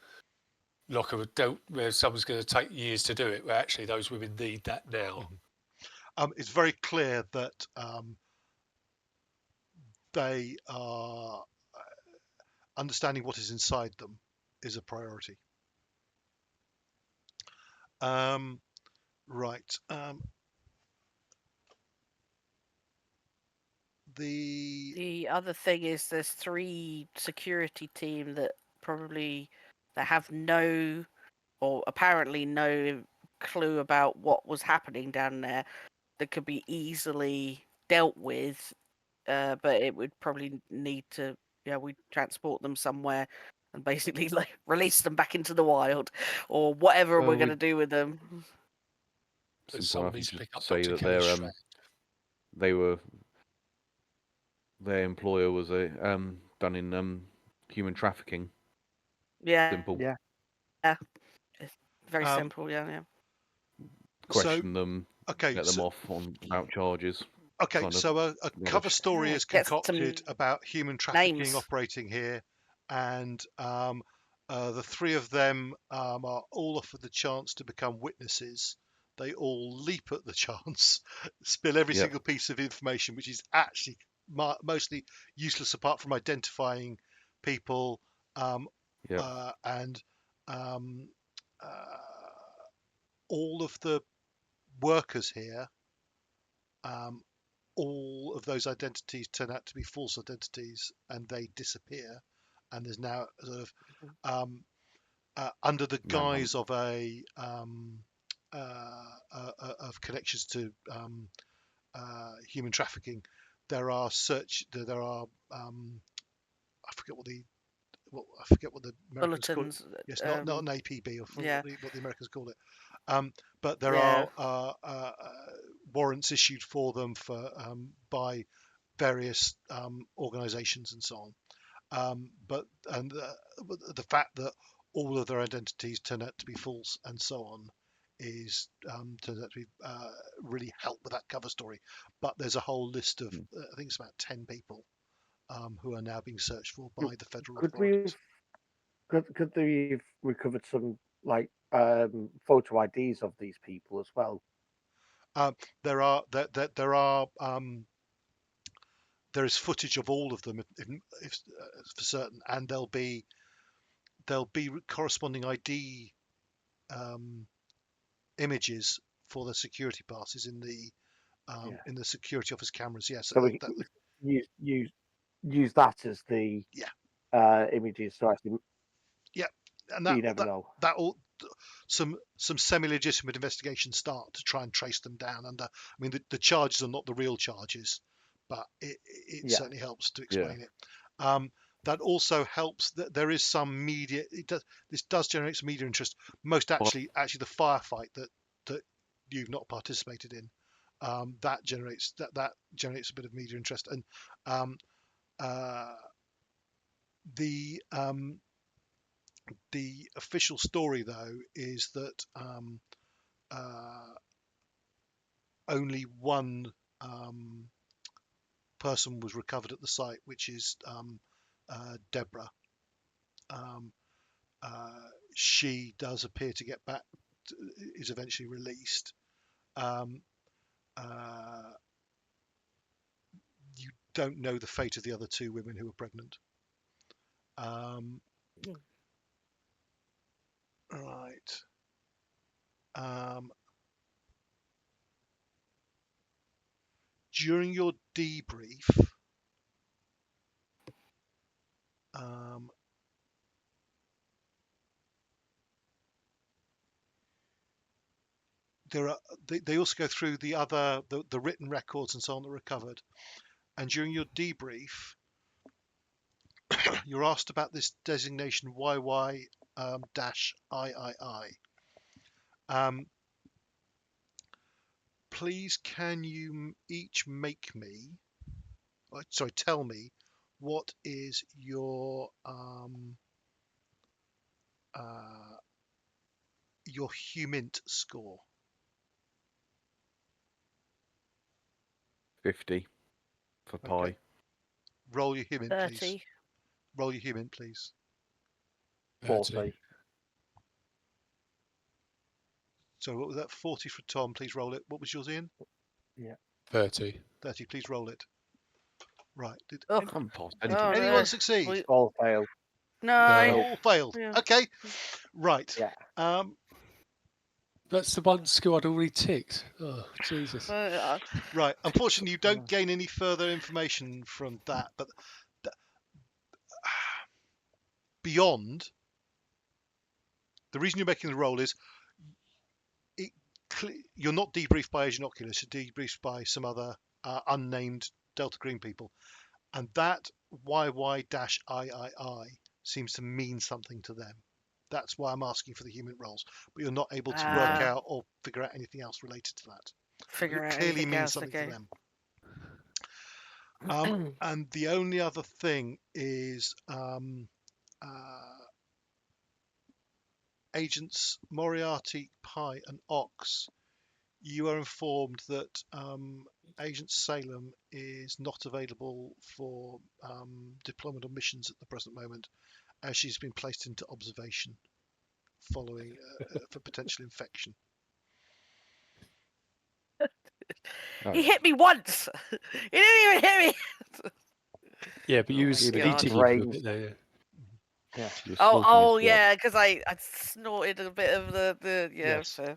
locker where someone's going to take years to do it, where actually those women need that now. It's very clear that they are understanding what is inside them is a priority. Right. The other thing is there's 3 security team that have no, or apparently no clue about what was happening down there, that could be easily dealt with, but it would probably need to, we transport them somewhere and basically like release them back into the wild, or whatever Well, we're going to do with them. But Simple someone enough. You needs to just pick up say Dr. that Kelly's their employer was done in human trafficking. Yeah. Simple. Yeah. It's very simple. Yeah. Question them. Okay. Get them off without charges. Okay, kind of so a cover rubbish. story Yeah, is get some concocted about human trafficking names. operating here, and the 3 of them are all offered the chance to become witnesses. They all leap at the chance, spill every Yep. single piece of information, which is actually mostly useless apart from identifying people, Yep. and all of the workers here. All of those identities turn out to be false identities, and they disappear. And there's now sort of under the guise of of connections to human trafficking, there are I forget what the Americans call it. Bulletins. Yes, not an APB, or Yeah. what the Americans call it. But there Yeah. are warrants issued for them by various organisations and so on. But the fact that all of their identities turn out to be false and so on turns out to be really help with that cover story. But there's a whole list of I think it's about 10 people who are now being searched for by the federal authorities. Could they have recovered some like photo IDs of these people as well? There is footage of all of them if for certain, and there'll be corresponding ID images for the security passes in the security office cameras. Yes, So we use that as the images. So actually, and you never know. That all some semi-legitimate investigations start to try and trace them down. And I mean, the charges are not the real charges, but it certainly helps to explain it. That also helps that there is some media. This does generate some media interest. Most actually the firefight that you've not participated in, that generates a bit of media interest. And the official story though is that only one person was recovered at the site, which is Deborah. She does appear to get back, is eventually released. You don't know the fate of the other two women who were pregnant. Right. During your debrief, they also go through the written records and so on that were recovered. And during your debrief, you're asked about this designation YY -III. Please, can you each tell me what is your HUMINT score? 50 for pie. Okay. Roll your HUMINT, 30. please. Roll your HUMINT, please. 40. So what was that? 40 for Tom. Please roll it. What was yours, Ian? 30. 30. Please roll it. Right. Did Oh, I'm past oh, anyone no. succeed? All fail. No. All failed. Yeah. Okay. Right. Yeah. That's the one skill I'd already ticked. Oh, Jesus. Right. Unfortunately, you don't gain any further information from that. But beyond, the reason you're making the roll is you're not debriefed by Agent Oculus. You're debriefed by some other unnamed Delta Green people. And that YY-III seems to mean something to them. That's why I'm asking for the HUMINT rolls. But you're not able to work out or figure out anything else related to that. Figure out It clearly anything means else, something okay. to them. And the only other thing is Agents Moriarty, Pye, and Ox. You are informed that Agent Salem is not available for deployment on missions at the present moment, as she's been placed into observation following for potential infection. He hit me once. He didn't even hit me. Yeah, but you was my eating God. him for a bit there. Yeah. Oh, yeah, because I snorted a bit of the Yes. So.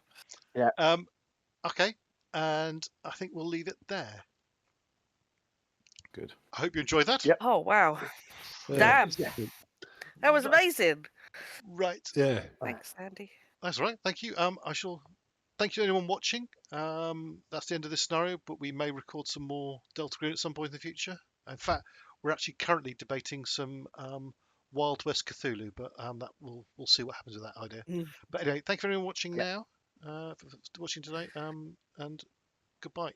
Okay, and I think we'll leave it there. Good. I hope you enjoyed that. Yep. Oh, wow. Yeah. Damn. That was amazing. Right. Yeah. Thanks, Andy. That's right. Thank you. I shall thank you to anyone watching. That's the end of this scenario, but we may record some more Delta Green at some point in the future. In fact, we're actually currently debating some Wild West Cthulhu, but that we'll see what happens with that idea. But anyway, thank you for anyone watching now, for watching tonight, and goodbye.